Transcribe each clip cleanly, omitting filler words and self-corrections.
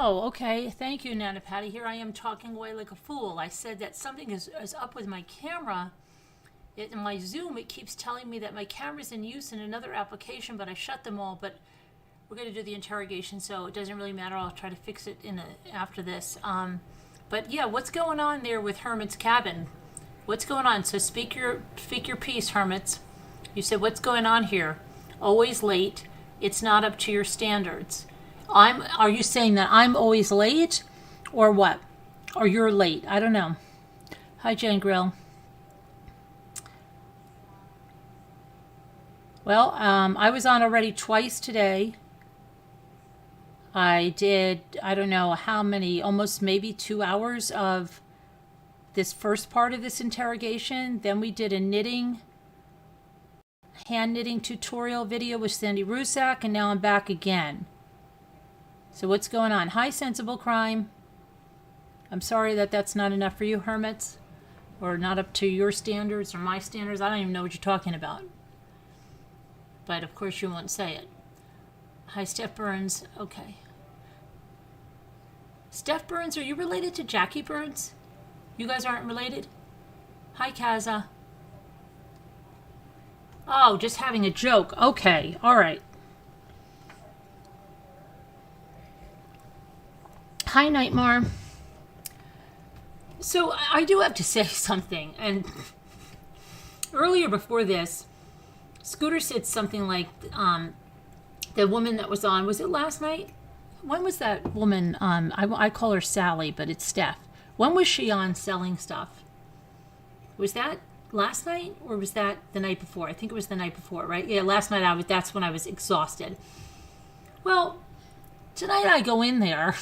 Oh, okay. Thank you, Nana Patty. Here I am talking away like a fool. I said that something is up with my camera. In my Zoom, it keeps telling me that my camera's in use in another application, but I shut them all. But we're going to do the interrogation, so it doesn't really matter. I'll try to fix it after this. But yeah, what's going on there with Hermit's cabin? What's going on? So speak your piece, Hermits. You said, what's going on here? Always late. It's not up to your standards. Are you saying that I'm always late, or what? Or you're late? I don't know. Hi, Jen Grill. Well, I was on already twice today. I did, I don't know how many, almost maybe 2 hours of this first part of this interrogation. Then we did a hand knitting tutorial video with Sandy Rusak, and now I'm back again. So what's going on? Hi, Sensible Crime. I'm sorry that that's not enough for you, Hermits, or not up to your standards or my standards. I don't even know what you're talking about. But of course you won't say it. Hi, Steph Burns. Okay. Steph Burns, are you related to Jackie Burns? You guys aren't related? Hi, Kaza. Oh, just having a joke. Okay, all right. Hi, Nightmare. So I do have to say something. And earlier before this, Scooter said something like, the woman that was on, was it last night? When was that woman? I call her Sally, but it's Steph. When was she on selling stuff? Was that last night, or was that the night before? I think it was the night before, right? Yeah, last night that's when I was exhausted. Well, tonight I go in there,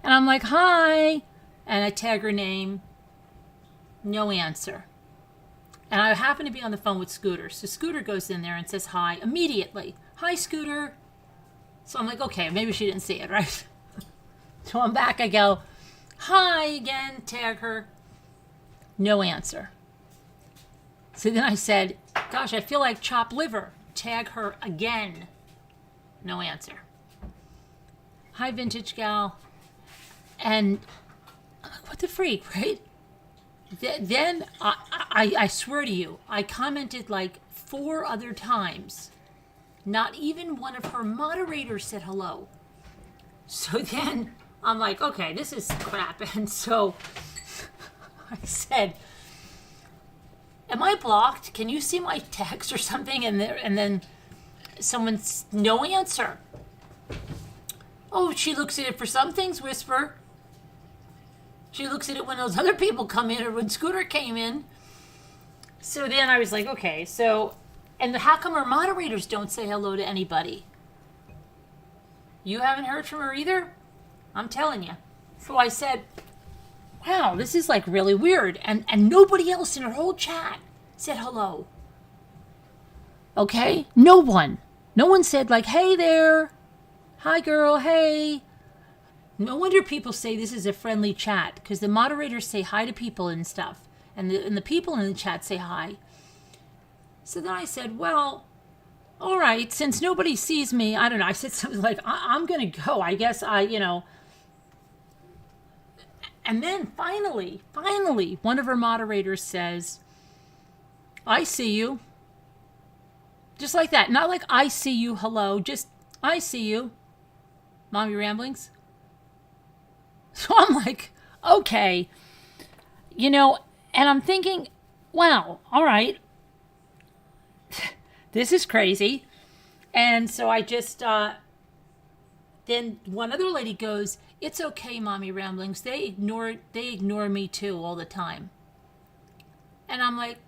and I'm like, hi, and I tag her name. No answer. And I happen to be on the phone with Scooter. So Scooter goes in there and says hi immediately. Hi, Scooter. So I'm like, okay, maybe she didn't see it, right? So I'm back. I go, hi again, tag her. No answer. So then I said, gosh, I feel like chopped liver. Tag her again. No answer. Hi, Vintage Gal. And I'm like, what the freak, right? Then I swear to you, I commented like 4 other times. Not even one of her moderators said hello. So then I'm like, okay, this is crap. And so I said, am I blocked? Can you see my text or something? And then someone's no answer. Oh, she looks at it for some things, Whisper. She looks at it when those other people come in or when Scooter came in. So then I was like, okay, so... And how come our moderators don't say hello to anybody? You haven't heard from her either? I'm telling you. So I said, wow, this is like really weird. And nobody else in her whole chat said hello. Okay? No one. No one said like, hey there. Hi, girl. Hey. No wonder people say this is a friendly chat, because the moderators say hi to people and stuff. And the people in the chat say hi. So then I said, well, all right, since nobody sees me, I don't know. I said something like, I'm going to go. I guess And then finally, one of her moderators says, I see you. Just like that. Not like I see you, hello. Just, I see you. Mommy Ramblings. So I'm like, okay. And I'm thinking, wow, all right. This is crazy. And so I just, then one other lady goes, it's okay, Mommy Ramblings. They ignore me too all the time. And I'm like,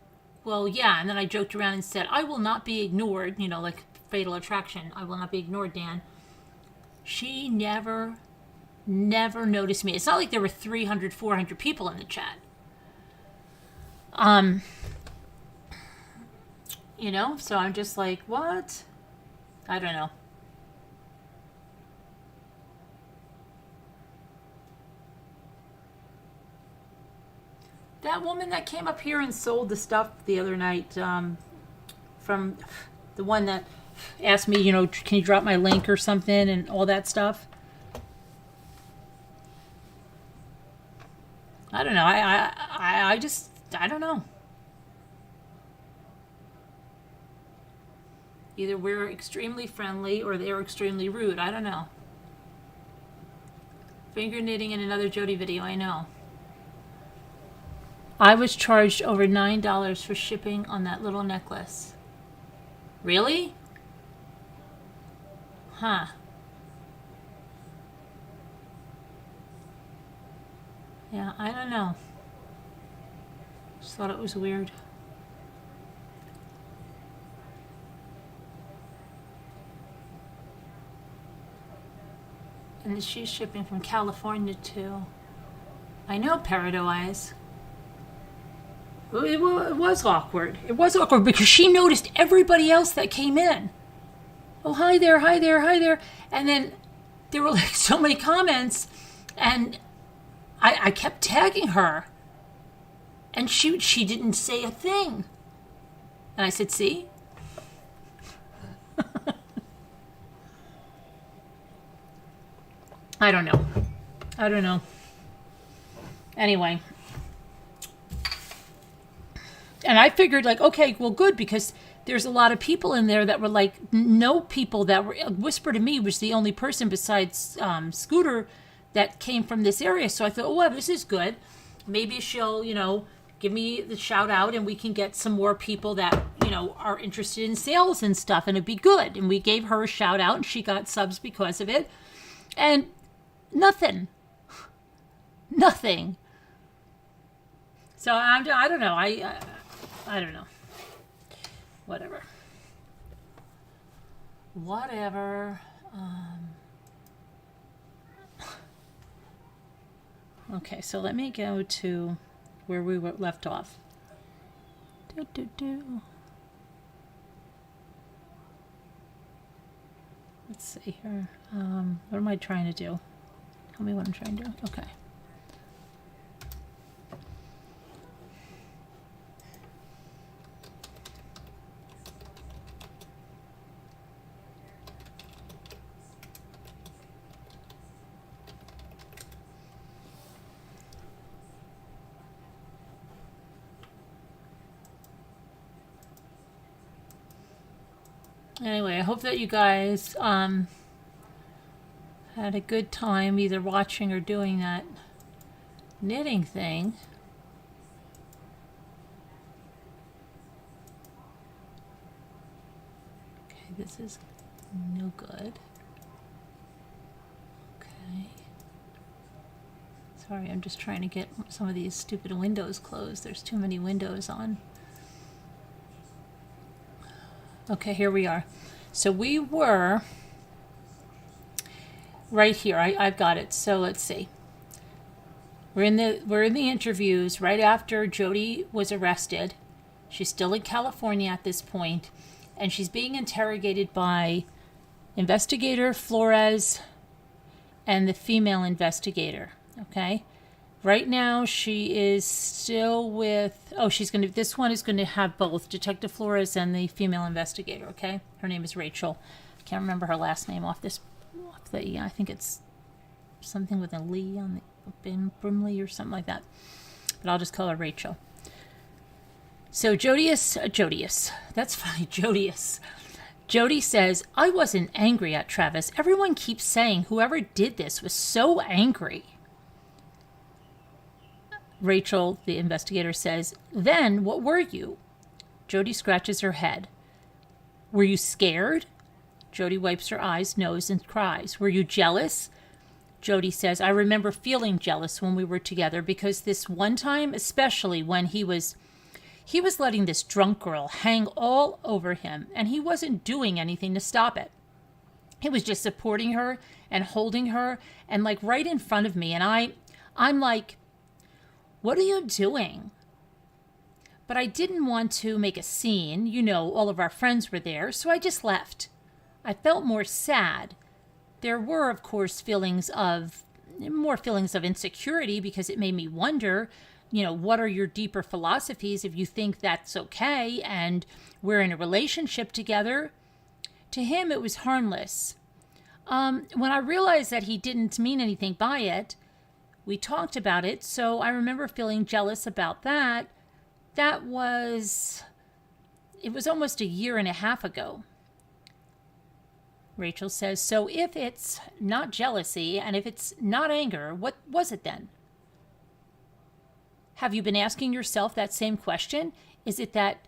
well, yeah. And then I joked around and said, I will not be ignored, like Fatal Attraction. I will not be ignored, Dan. She never noticed me. It's not like there were 300, 400 people in the chat. So I'm just like, what? I don't know. That woman that came up here and sold the stuff the other night, from the one that asked me, can you drop my link or something and all that stuff? I don't know. I don't know. Either we're extremely friendly or they're extremely rude. I don't know. Finger knitting in another Jody video, I know. I was charged over $9 for shipping on that little necklace. Really? Huh. Yeah, I don't know. Just thought it was weird. And she's shipping from California too. I know, Peridot Eyes. It was awkward. It was awkward because she noticed everybody else that came in. Oh, hi there, hi there, hi there. And then there were like so many comments, and I kept tagging her. And she didn't say a thing. And I said, see? I don't know. I don't know. Anyway. And I figured, like, okay, well, good, because there's a lot of people in there that were like, no people that were, Whisper to Me was the only person besides Scooter that came from this area. So I thought, oh, well, this is good. Maybe she'll, give me the shout out and we can get some more people that, are interested in sales and stuff, and it'd be good. And we gave her a shout out and she got subs because of it. And nothing. So I don't know. I don't know. Whatever. Okay, so let me go to where we were left off. Let's see here. What am I trying to do? Tell me what I'm trying to do. Okay. Anyway, I hope that you guys had a good time either watching or doing that knitting thing. Okay, this is no good. Okay. Sorry, I'm just trying to get some of these stupid windows closed. There's too many windows on. Okay, here we are. So we were right here. I've got it. So let's see. We're in the interviews right after Jody was arrested. She's still in California at this point, and she's being interrogated by investigator Flores and the female investigator. Okay. Right now, she is still with, this one is going to have both Detective Flores and the female investigator, okay? Her name is Rachel. I can't remember her last name I think it's something with a Lee on the, Brimley or something like that. But I'll just call her Rachel. So Jodius, that's funny, Jodius. Jody says, I wasn't angry at Travis. Everyone keeps saying whoever did this was so angry. Rachel, the investigator, says, then what were you? Jody scratches her head. Were you scared? Jody wipes her eyes, nose, and cries. Were you jealous? Jody says, I remember feeling jealous when we were together because this one time, especially when he was letting this drunk girl hang all over him, and he wasn't doing anything to stop it. He was just supporting her and holding her and like right in front of me. And I'm like, what are you doing? But I didn't want to make a scene. All of our friends were there, so I just left. I felt more sad. There were, of course, more feelings of insecurity because it made me wonder, what are your deeper philosophies if you think that's okay and we're in a relationship together? To him, it was harmless. When I realized that he didn't mean anything by it, We talked about it, so I remember feeling jealous about that. It was almost 1.5 years ago. Rachel says, so if it's not jealousy and if it's not anger, what was it then? Have you been asking yourself that same question? Is it that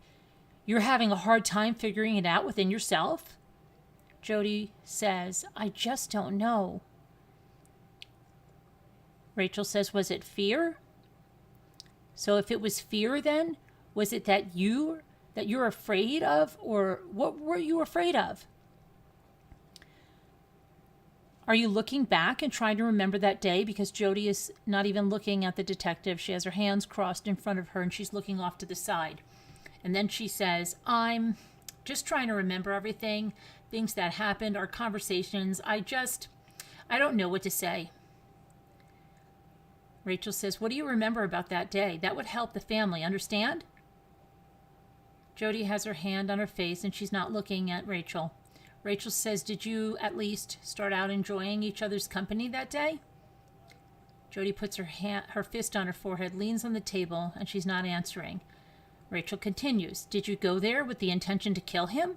you're having a hard time figuring it out within yourself? Jody says, I just don't know. Rachel says, was it fear? So if it was fear, then was it that you're afraid of, or what were you afraid of? Are you looking back and trying to remember that day? Because Jody is not even looking at the detective. She has her hands crossed in front of her and she's looking off to the side. And then she says, I'm just trying to remember everything, things that happened, our conversations. I don't know what to say. Rachel says, what do you remember about that day? That would help the family, understand? Jody has her hand on her face and she's not looking at Rachel. Rachel says, did you at least start out enjoying each other's company that day? Jody puts her fist on her forehead, leans on the table, and she's not answering. Rachel continues, did you go there with the intention to kill him?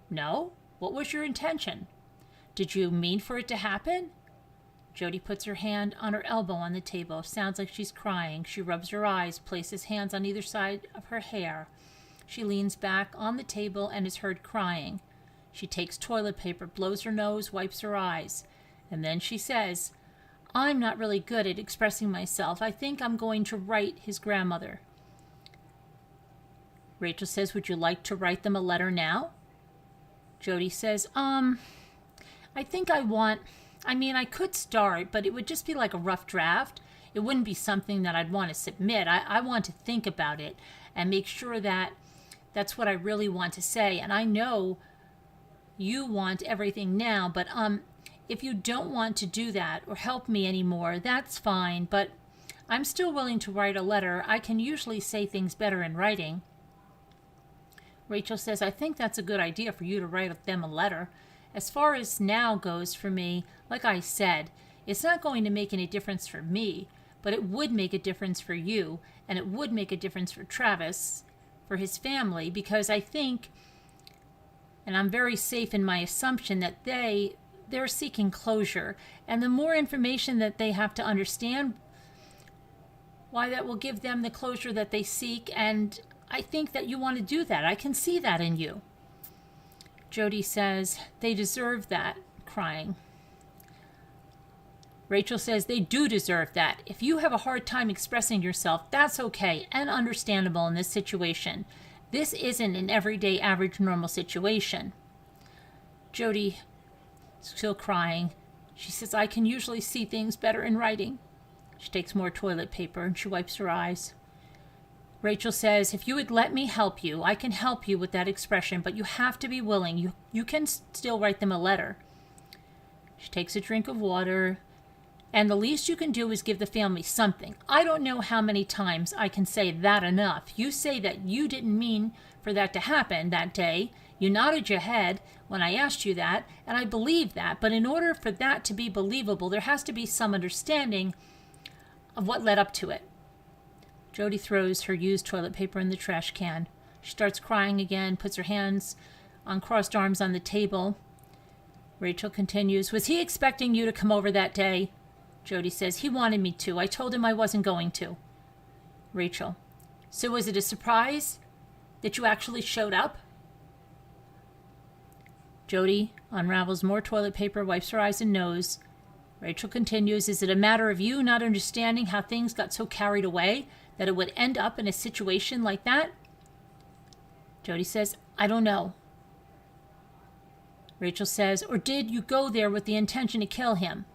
No. What was your intention? Did you mean for it to happen? Jody puts her hand on her elbow on the table. Sounds like she's crying. She rubs her eyes, places hands on either side of her hair. She leans back on the table and is heard crying. She takes toilet paper, blows her nose, wipes her eyes. And then she says, I'm not really good at expressing myself. I think I'm going to write his grandmother. Rachel says, would you like to write them a letter now? Jody says, I think I could start, but it would just be like a rough draft. It wouldn't be something that I'd want to submit. I want to think about it and make sure that that's what I really want to say. And I know you want everything now, but if you don't want to do that or help me anymore, that's fine. But I'm still willing to write a letter. I can usually say things better in writing. Rachel says, I think that's a good idea for you to write them a letter. As far as now goes for me, like I said, it's not going to make any difference for me, but it would make a difference for you, and it would make a difference for Travis, for his family, because I think, and I'm very safe in my assumption, that they're seeking closure. And the more information that they have to understand, why that will give them the closure that they seek. And I think that you want to do that. I can see that in you. Jody says, they deserve that, crying. Rachel says, they do deserve that. If you have a hard time expressing yourself, that's okay and understandable in this situation. This isn't an everyday, average, normal situation. Jody, still crying, she says, I can usually see things better in writing. She takes more toilet paper and she wipes her eyes. Rachel says, if you would let me help you, I can help you with that expression, but you have to be willing. You can still write them a letter. She takes a drink of water, and the least you can do is give the family something. I don't know how many times I can say that enough. You say that you didn't mean for that to happen that day. You nodded your head when I asked you that, and I believe that. But in order for that to be believable, there has to be some understanding of what led up to it. Jody throws her used toilet paper in the trash can. She starts crying again, puts her hands on crossed arms on the table. Rachel continues, was he expecting you to come over that day? Jody says, he wanted me to. I told him I wasn't going to. Rachel, so was it a surprise that you actually showed up? Jody unravels more toilet paper, wipes her eyes and nose. Rachel continues, is it a matter of you not understanding how things got so carried away that it would end up in a situation like that? Jody says, I don't know. Rachel says, or did you go there with the intention to kill him?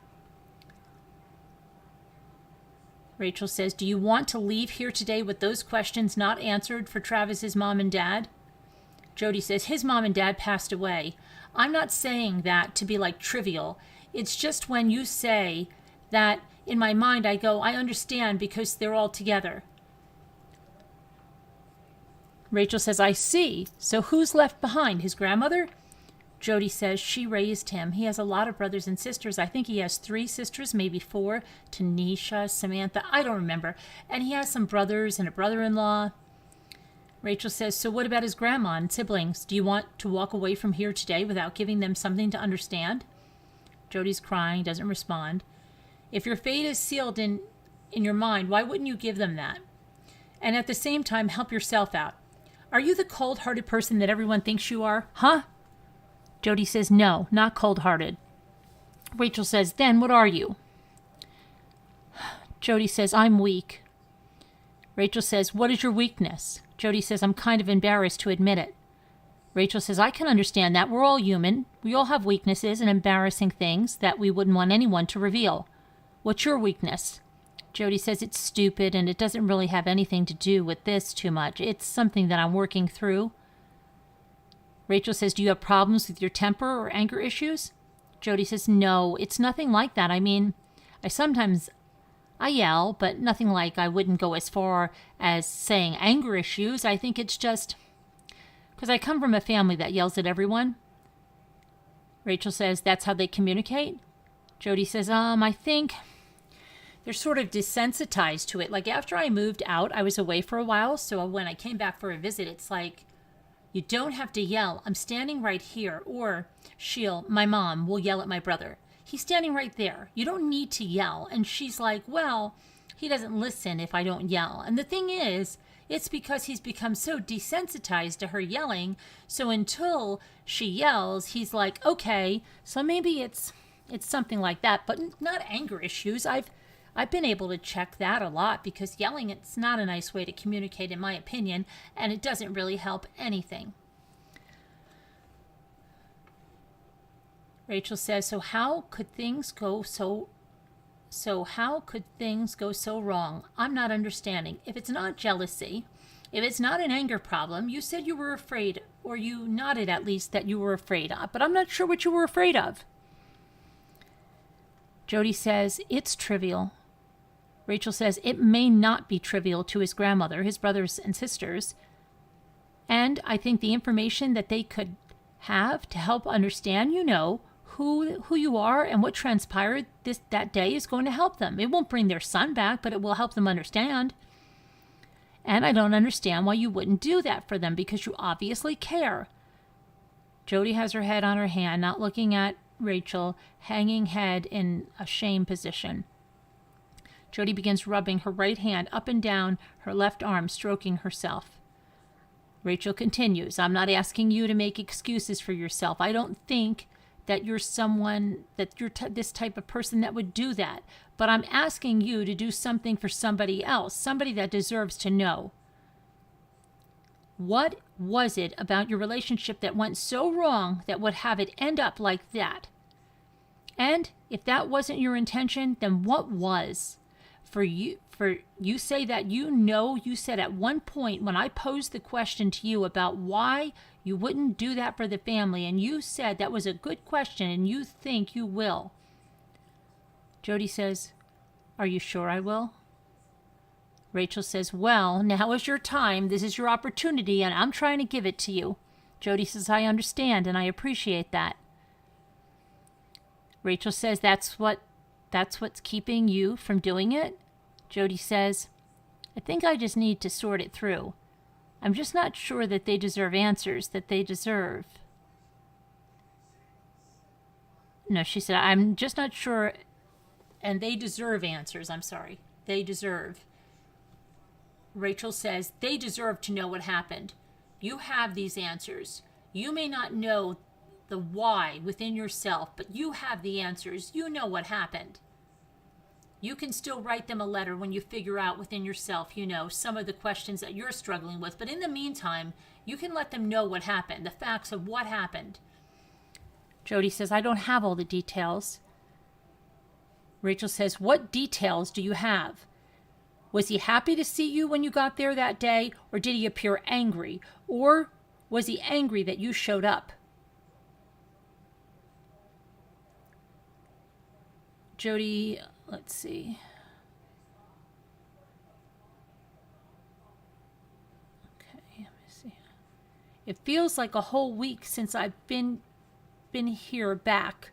Rachel says, do you want to leave here today with those questions not answered for Travis's mom and dad? Jody says, his mom and dad passed away. I'm not saying that to be like trivial. It's just when you say that, in my mind, I go, I understand because they're all together. Rachel says, I see. So who's left behind? His grandmother? Jody says she raised him. He has a lot of brothers and sisters. I think he has 3 sisters, maybe 4. Tanisha, Samantha, I don't remember. And he has some brothers and a brother-in-law. Rachel says, so what about his grandma and siblings? Do you want to walk away from here today without giving them something to understand? Jody's crying, doesn't respond. If your fate is sealed in your mind, why wouldn't you give them that? And at the same time, help yourself out. Are you the cold-hearted person that everyone thinks you are? Huh? Jody says, no, not cold-hearted. Rachel says, then what are you? Jody says, I'm weak. Rachel says, what is your weakness? Jody says, I'm kind of embarrassed to admit it. Rachel says, I can understand that. We're all human. We all have weaknesses and embarrassing things that we wouldn't want anyone to reveal. What's your weakness? Jody says, it's stupid and it doesn't really have anything to do with this too much. It's something that I'm working through. Rachel says, do you have problems with your temper or anger issues? Jody says, no, it's nothing like that. I mean, I yell, but nothing like I wouldn't go as far as saying anger issues. I think it's just because I come from a family that yells at everyone. Rachel says, that's how they communicate? Jody says, I think they're sort of desensitized to it. Like after I moved out, I was away for a while. So when I came back for a visit, it's like, you don't have to yell. I'm standing right here. Or my mom, will yell at my brother. He's standing right there. You don't need to yell. And she's like, well, he doesn't listen if I don't yell. And the thing is, it's because he's become so desensitized to her yelling. So until she yells, he's like, okay, so maybe it's something like that, but not anger issues. I've been able to check that a lot because yelling, it's not a nice way to communicate, in my opinion, and it doesn't really help anything. Rachel says, so how could things go so wrong? I'm not understanding. If it's not jealousy, if it's not an anger problem, you said you were afraid, or you nodded at least that you were afraid of, but I'm not sure what you were afraid of. Jody says, it's trivial. Rachel says, it may not be trivial to his grandmother, his brothers and sisters, and I think the information that they could have to help understand, who you are and what transpired that day is going to help them. It won't bring their son back, but it will help them understand. And I don't understand why you wouldn't do that for them, because you obviously care. Jody has her head on her hand, not looking at Rachel, hanging head in a shame position. Jody begins rubbing her right hand up and down her left arm, stroking herself. Rachel continues, I'm not asking you to make excuses for yourself. I don't think that you're this type of person that would do that. But I'm asking you to do something for somebody else, somebody that deserves to know. What was it about your relationship that went so wrong that would have it end up like that? And if that wasn't your intention, then what was? You say that you said at one point when I posed the question to you about why you wouldn't do that for the family, and you said that was a good question and you think you will. Jody says, are you sure I will? Rachel says, well, now is your time. This is your opportunity, and I'm trying to give it to you. Jody says, I understand, and I appreciate that. Rachel says, that's what's keeping you from doing it? Jody says, I think I just need to sort it through. I'm just not sure that they deserve answers that they deserve. No, she said, I'm just not sure, and they deserve answers. I'm sorry. They deserve. Rachel says, they deserve to know what happened. You have these answers. You may not know the why within yourself, but you have the answers. You know what happened. You can still write them a letter when you figure out within yourself, some of the questions that you're struggling with. But in the meantime, you can let them know what happened, the facts of what happened. Jody says, I don't have all the details. Rachel says, what details do you have? Was he happy to see you when you got there that day, or did he appear angry? Or was he angry that you showed up? Jody, let's see. Okay, let me see. It feels like a whole week since I've been been here back.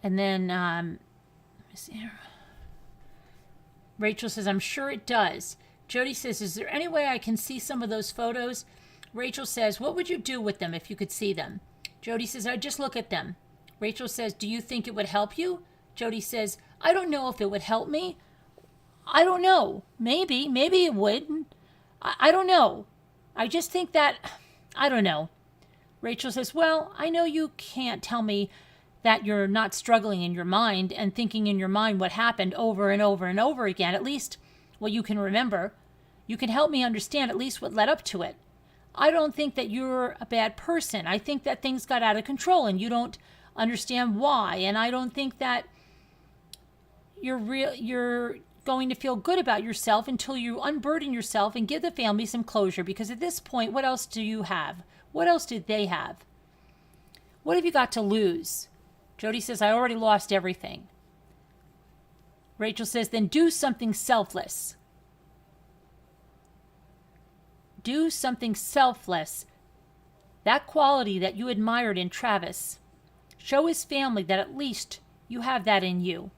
And then Rachel says, I'm sure it does. Jody says, is there any way I can see some of those photos? Rachel says, what would you do with them if you could see them? Jody says, I'd just look at them. Rachel says, do you think it would help you? Jody says, I don't know if it would help me. I don't know. Maybe it would. I don't know. I just think that, I don't know. Rachel says, well, I know you can't tell me that you're not struggling in your mind and thinking in your mind what happened over and over and over again, at least what you can remember. You can help me understand at least what led up to it. I don't think that you're a bad person. I think that things got out of control and you don't understand why. And I don't think that you're going to feel good about yourself until you unburden yourself and give the family some closure. Because at this point, what else do you have? What else did they have? What have you got to lose? Jody says, I already lost everything. Rachel says, then do something selfless. Do something selfless. That quality that you admired in Travis. Show his family that at least you have that in you.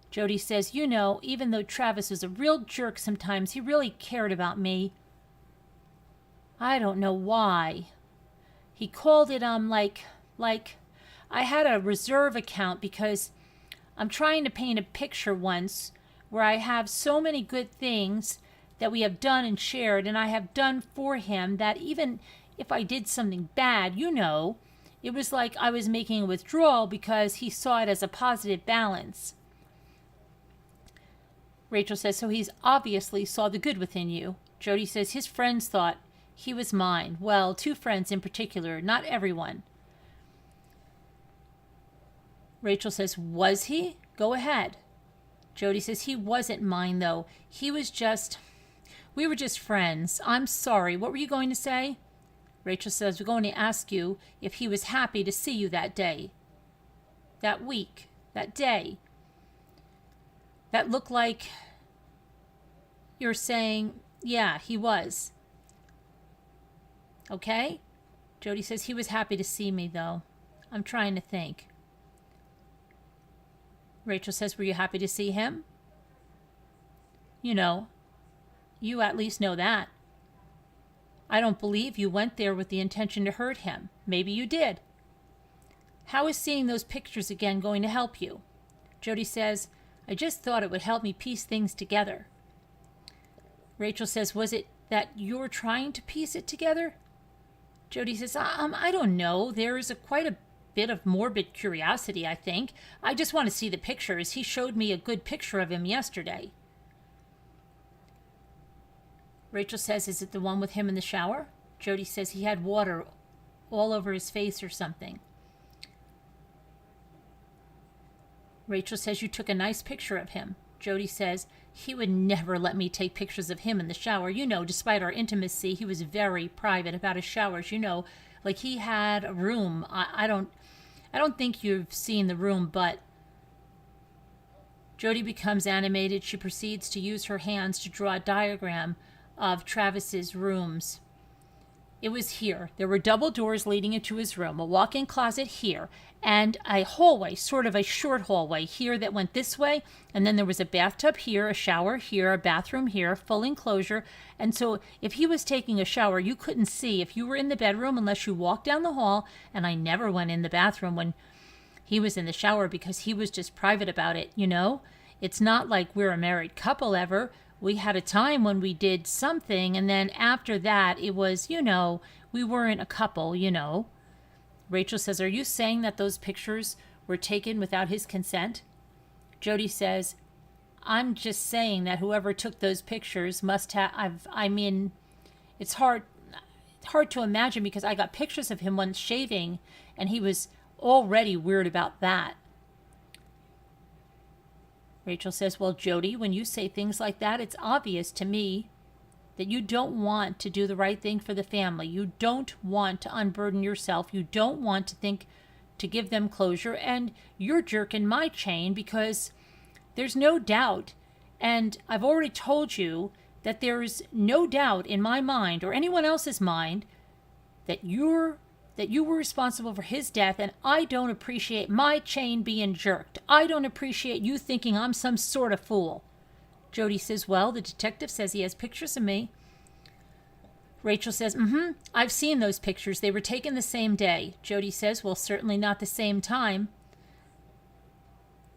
Jody says, you know, even though Travis was a real jerk sometimes, he really cared about me. I don't know why. He called it, like I had a reserve account because I'm trying to paint a picture once where I have so many good things that we have done and shared and I have done for him that even if I did something bad, you know, it was like I was making a withdrawal because he saw it as a positive balance. Rachel says, so he's obviously saw the good within you. Jody says, his friends thought he was mine. Well, 2 friends in particular, not everyone. Rachel says, was he? Go ahead. Jody says, he wasn't mine, though. We were just friends. I'm sorry. What were you going to say? Rachel says, we're going to ask you if he was happy to see you that day, that week, that day. That looked like you're saying, yeah, he was. Okay? Jody says, he was happy to see me, though. I'm trying to think. Rachel says, were you happy to see him? You know, you at least know that. I don't believe you went there with the intention to hurt him. Maybe you did. How is seeing those pictures again going to help you? Jody says, I just thought it would help me piece things together. Rachel says, was it that you're trying to piece it together? Jody says, I don't know. There is quite a bit of morbid curiosity, I think. I just want to see the pictures. He showed me a good picture of him yesterday. Rachel says, is it the one with him in the shower? Jody says he had water all over his face or something. Rachel says, you took a nice picture of him. Jody says, he would never let me take pictures of him in the shower. You know, despite our intimacy, he was very private about his showers. You know, like he had a room. I don't think you've seen the room, but Jody becomes animated. She proceeds to use her hands to draw a diagram of Travis's rooms. It was here. There were double doors leading into his room, a walk-in closet here, and a hallway, sort of a short hallway here that went this way, and then there was a bathtub here, a shower here, a bathroom here, full enclosure. And so if he was taking a shower, you couldn't see if you were in the bedroom unless you walked down the hall, and I never went in the bathroom when he was in the shower because he was just private about it, you know? It's not like we're a married couple ever. We had a time when we did something, and then after that, it was, you know, we weren't a couple, you know. Rachel says, are you saying that those pictures were taken without his consent? Jody says, I'm just saying that whoever took those pictures must have, it's hard to imagine because I got pictures of him once shaving, and he was already weird about that. Rachel says, well, Jody, when you say things like that, it's obvious to me that you don't want to do the right thing for the family. You don't want to unburden yourself. You don't want to think to give them closure. And you're jerking my chain because there's no doubt. And I've already told you that there's no doubt in my mind or anyone else's mind that you were responsible for his death, and I don't appreciate my chain being jerked. I don't appreciate you thinking I'm some sort of fool. Jody says, well, the detective says he has pictures of me. Rachel says, I've seen those pictures. They were taken the same day. Jody says, well, certainly not the same time.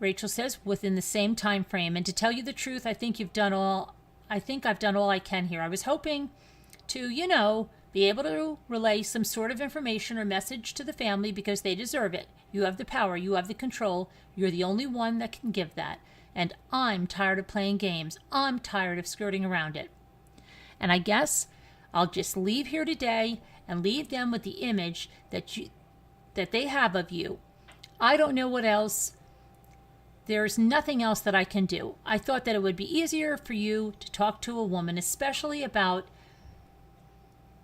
Rachel says, within the same time frame. And to tell you the truth, I think I've done all I can here. I was hoping to, be able to relay some sort of information or message to the family because they deserve it. You have the power. You have the control. You're the only one that can give that. And I'm tired of playing games. I'm tired of skirting around it. And I guess I'll just leave here today and leave them with the image that they have of you. I don't know what else. There's nothing else that I can do. I thought that it would be easier for you to talk to a woman, especially about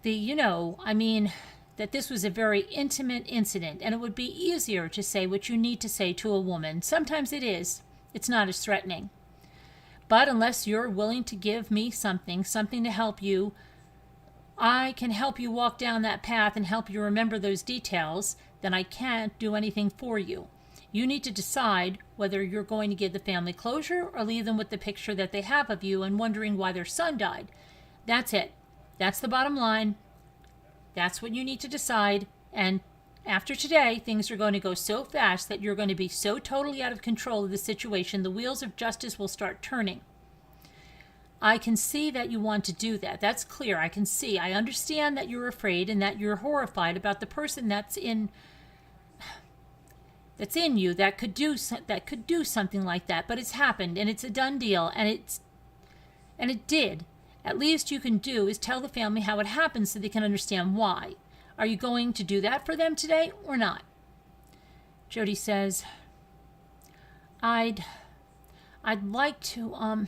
that this was a very intimate incident, and it would be easier to say what you need to say to a woman. Sometimes it is. It's not as threatening. But unless you're willing to give me something to help you, I can help you walk down that path and help you remember those details, then I can't do anything for you. You need to decide whether you're going to give the family closure or leave them with the picture that they have of you and wondering why their son died. That's it. That's the bottom line. That's what you need to decide. And after today, things are going to go so fast that you're going to be so totally out of control of the situation, the wheels of justice will start turning. I can see that you want to do that. That's clear. I can see. I understand that you're afraid and that you're horrified about the person that's in you that could do something like that. But it's happened, and it's a done deal, and it did. At least you can do is tell the family how it happened so they can understand why. Are you going to do that for them today or not? Jody says, I'd like to,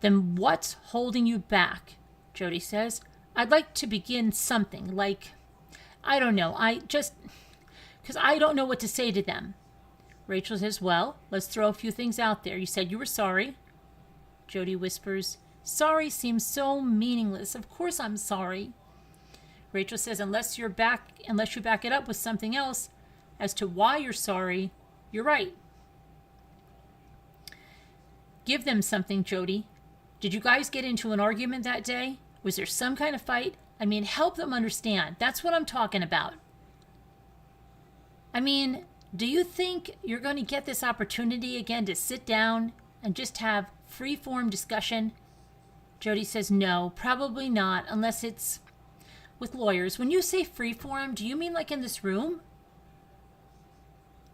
then what's holding you back? Jody says, I'd like to begin something like, I don't know, because I don't know what to say to them. Rachel says, well, let's throw a few things out there. You said you were sorry. Jody whispers, sorry seems so meaningless. Of course I'm sorry. Rachel says, unless you back it up with something else as to why you're sorry, you're right. Give them something, Jody. Did you guys get into an argument that day? Was there some kind of fight? Help them understand. That's what I'm talking about. Do you think you're going to get this opportunity again to sit down and just have free-form discussion? Jody says, no, probably not, unless it's with lawyers. When you say free-form, do you mean like in this room?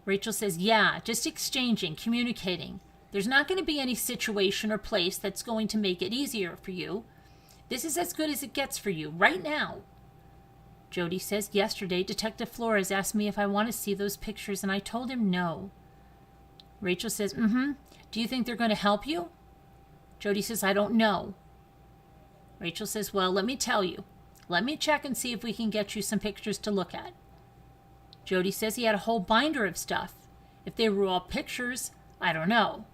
Rachel says, yeah, just exchanging, communicating. There's not going to be any situation or place that's going to make it easier for you. This is as good as it gets for you right now. Jody says, yesterday, Detective Flores asked me if I want to see those pictures, and I told him no. Rachel says, do you think they're going to help you? Jody says, I don't know. Rachel says, well, let me tell you. Let me check and see if we can get you some pictures to look at. Jody says he had a whole binder of stuff. If they were all pictures, I don't know.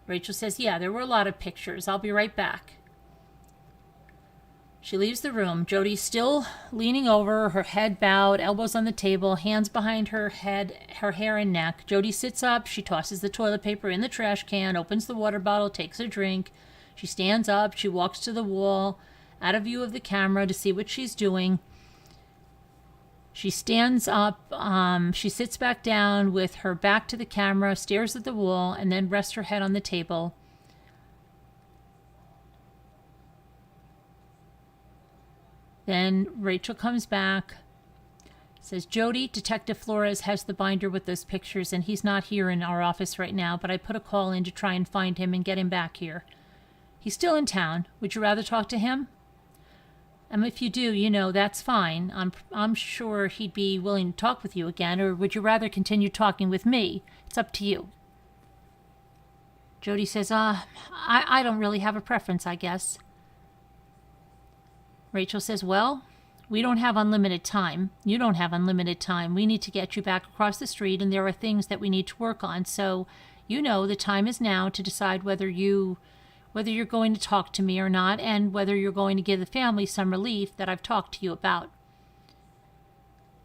Rachel says, yeah, there were a lot of pictures. I'll be right back. She leaves the room. Jody's still leaning over, her head bowed, elbows on the table, hands behind her head, her hair and neck. Jody sits up. She tosses the toilet paper in the trash can, opens the water bottle, takes a drink. She stands up. She walks to the wall, out of view of the camera to see what she's doing. She stands up. She sits back down with her back to the camera, stares at the wall, and then rests her head on the table. Then Rachel comes back, says, Jody, Detective Flores has the binder with those pictures, and he's not here in our office right now, but I put a call in to try and find him and get him back here. He's still in town. Would you rather talk to him? If you do, that's fine. I'm sure he'd be willing to talk with you again, or would you rather continue talking with me? It's up to you. Jody says, I don't really have a preference, I guess. Rachel says, well, we don't have unlimited time. You don't have unlimited time. We need to get you back across the street, and there are things that we need to work on. So, the time is now to decide whether you whether you're going to talk to me or not, and whether you're going to give the family some relief that I've talked to you about.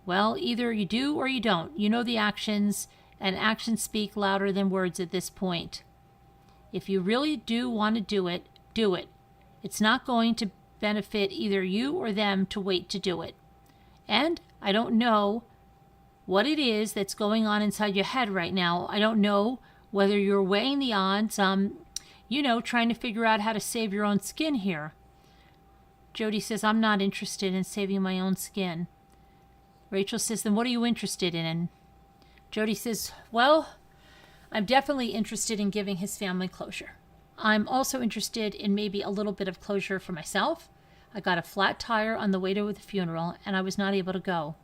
Well, either you do or you don't. You know the actions, and actions speak louder than words at this point. If you really do want to do it, do it. It's not going to benefit either you or them to wait to do it. And I don't know what it is that's going on inside your head right now. I don't know whether you're weighing the odds, trying to figure out how to save your own skin here. Jody says, I'm not interested in saving my own skin. Rachel says, then what are you interested in? And Jody says, well, I'm definitely interested in giving his family closure. I'm also interested in maybe a little bit of closure for myself. I got a flat tire on the way to the funeral, and I was not able to go.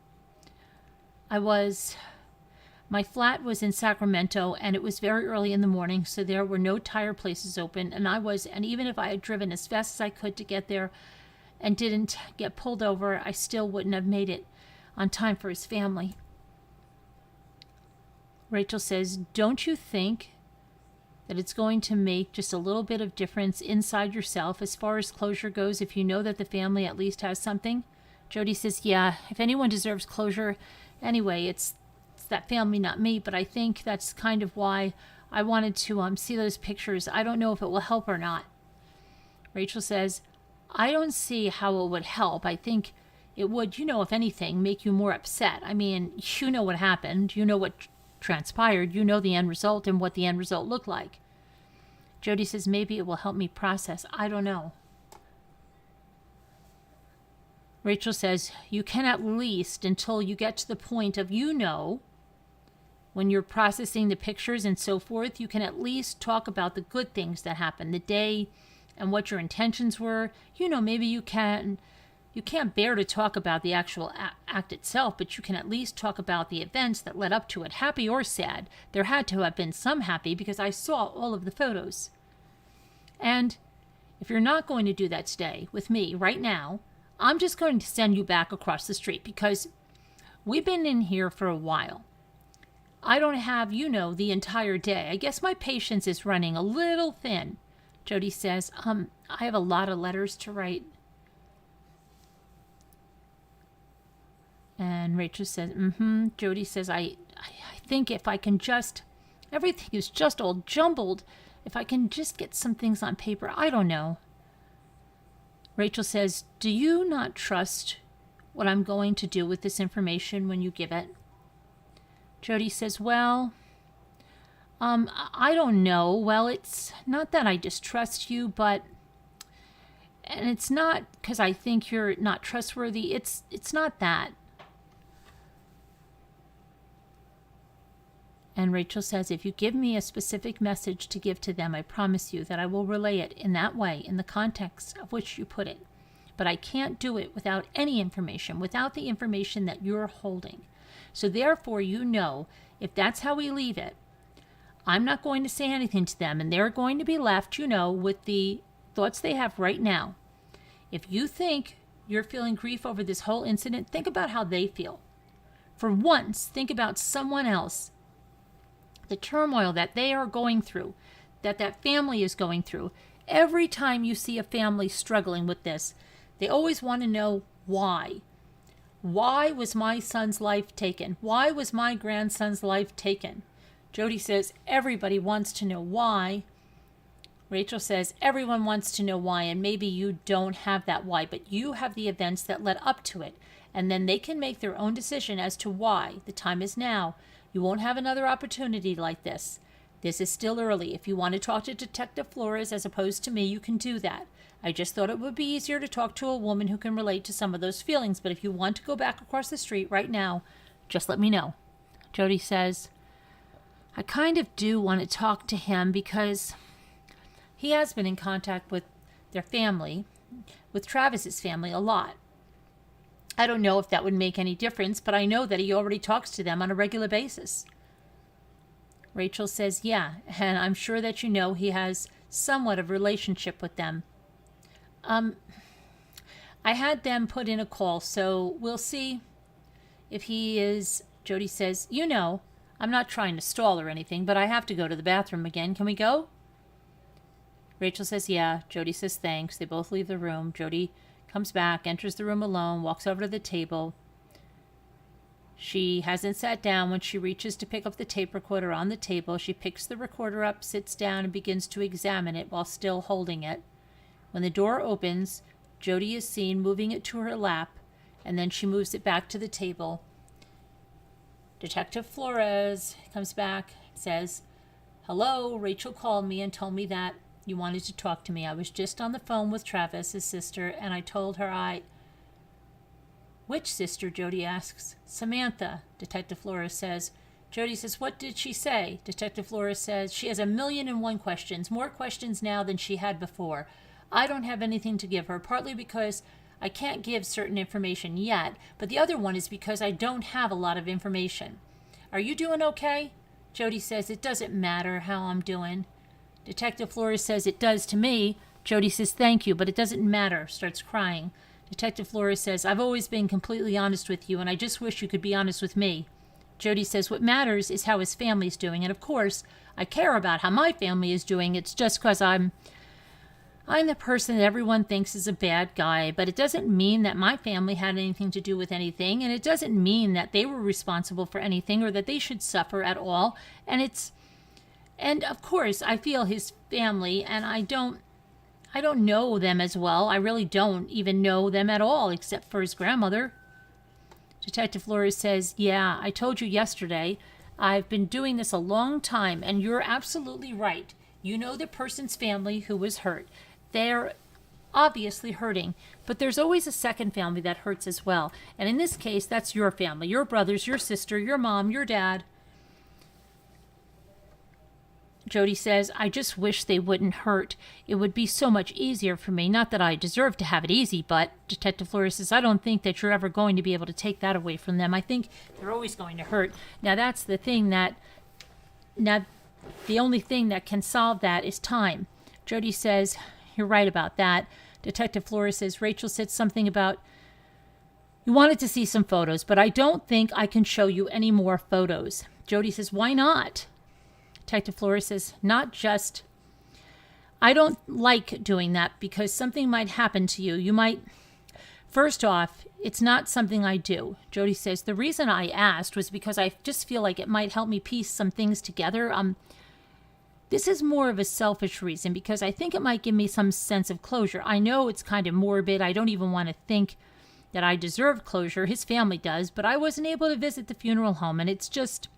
My flat was in Sacramento, and it was very early in the morning, so there were no tire places open, and even if I had driven as fast as I could to get there and didn't get pulled over, I still wouldn't have made it on time for his family. Rachel says, don't you think that it's going to make just a little bit of difference inside yourself as far as closure goes if you know that the family at least has something? Jody says, yeah, if anyone deserves closure, anyway, it's that family, not me, but I think that's kind of why I wanted to see those pictures. I don't know if it will help or not. Rachel says, I don't see how it would help. I think it would, if anything, make you more upset. I mean, you know what happened. You know what transpired. You know the end result and what the end result looked like. Jody says, maybe it will help me process. I don't know. Rachel says, you can at least, until you get to the point of when you're processing the pictures and so forth, you can at least talk about the good things that happened, the day, and what your intentions were. Maybe you can't bear to talk about the actual act itself, but you can at least talk about the events that led up to it, happy or sad. There had to have been some happy because I saw all of the photos. And if you're not going to do that today with me right now, I'm just going to send you back across the street because we've been in here for a while. I don't have, the entire day. I guess my patience is running a little thin. Jody says, I have a lot of letters to write. And Rachel says, Jody says, I think if I can just, everything is just all jumbled. If I can just get some things on paper, I don't know. Rachel says, do you not trust what I'm going to do with this information when you give it? Jody says, well, I don't know. Well, it's not that I distrust you, and it's not because I think you're not trustworthy. It's not that. And Rachel says, if you give me a specific message to give to them, I promise you that I will relay it in that way, in the context of which you put it. But I can't do it without any information, without the information that you're holding. So therefore, if that's how we leave it, I'm not going to say anything to them, and they're going to be left, with the thoughts they have right now. If you think you're feeling grief over this whole incident, think about how they feel. For once, think about someone else. The turmoil that they are going through, that family is going through. Every time you see a family struggling with this, they always want to know why. Why was my son's life taken? Why was my grandson's life taken? Jody says, everybody wants to know why. Rachel says, everyone wants to know why, and maybe you don't have that why, but you have the events that led up to it, and then they can make their own decision as to why. The time is now. You won't have another opportunity like this. This is still early. If you want to talk to Detective Flores as opposed to me, you can do that. I just thought it would be easier to talk to a woman who can relate to some of those feelings, but if you want to go back across the street right now, just let me know. Jody says, I kind of do want to talk to him because he has been in contact with their family, with Travis's family, a lot. I don't know if that would make any difference, but I know that he already talks to them on a regular basis. Rachel says, yeah, and I'm sure that he has somewhat of a relationship with them. I had them put in a call, so we'll see if he is. Jody says, I'm not trying to stall or anything, but I have to go to the bathroom again. Can we go? Rachel says, yeah. Jody says, thanks. They both leave the room. Jody comes back, enters the room alone, walks over to the table. She hasn't sat down. When she reaches to pick up the tape recorder on the table, she picks the recorder up, sits down, and begins to examine it while still holding it. When the door opens, Jody is seen moving it to her lap, and then she moves it back to the table. Detective Flores comes back, says, hello, Rachel called me and told me that you wanted to talk to me. I was just on the phone with Travis, his sister, and I told her Which sister? Jody asks. Samantha, Detective Flores says. Jody says, what did she say? Detective Flores says, she has 1,000,001 questions, more questions now than she had before. I don't have anything to give her, partly because I can't give certain information yet, but the other one is because I don't have a lot of information. Are you doing okay? Jody says, it doesn't matter how I'm doing. Detective Flores says, it does to me. Jody says, thank you, but it doesn't matter, starts crying. Detective Flores says, I've always been completely honest with you, and I just wish you could be honest with me. Jody says, what matters is how his family's doing, and of course, I care about how my family is doing. It's just because I'm the person that everyone thinks is a bad guy, but it doesn't mean that my family had anything to do with anything, and it doesn't mean that they were responsible for anything or that they should suffer at all. And of course, I feel his family, and I don't know them as well. I really don't even know them at all, except for his grandmother. Detective Flores says, yeah, I told you yesterday. I've been doing this a long time, and you're absolutely right. You know the person's family who was hurt. They're obviously hurting, but there's always a second family that hurts as well. And in this case, that's your family, your brothers, your sister, your mom, your dad. Jody says, I just wish they wouldn't hurt. It would be so much easier for me. Not that I deserve to have it easy, but Detective Flores says, I don't think that you're ever going to be able to take that away from them. I think they're always going to hurt. Now, that's the thing the only thing that can solve that is time. Jody says, you're right about that. Detective Flores says, Rachel said something about, you wanted to see some photos, but I don't think I can show you any more photos. Jody says, why not? Detective Flores says, I don't like doing that because something might happen to you. First off, it's not something I do. Jody says, the reason I asked was because I just feel like it might help me piece some things together. This is more of a selfish reason because I think it might give me some sense of closure. I know it's kind of morbid. I don't even want to think that I deserve closure. His family does, but I wasn't able to visit the funeral home, and it's just...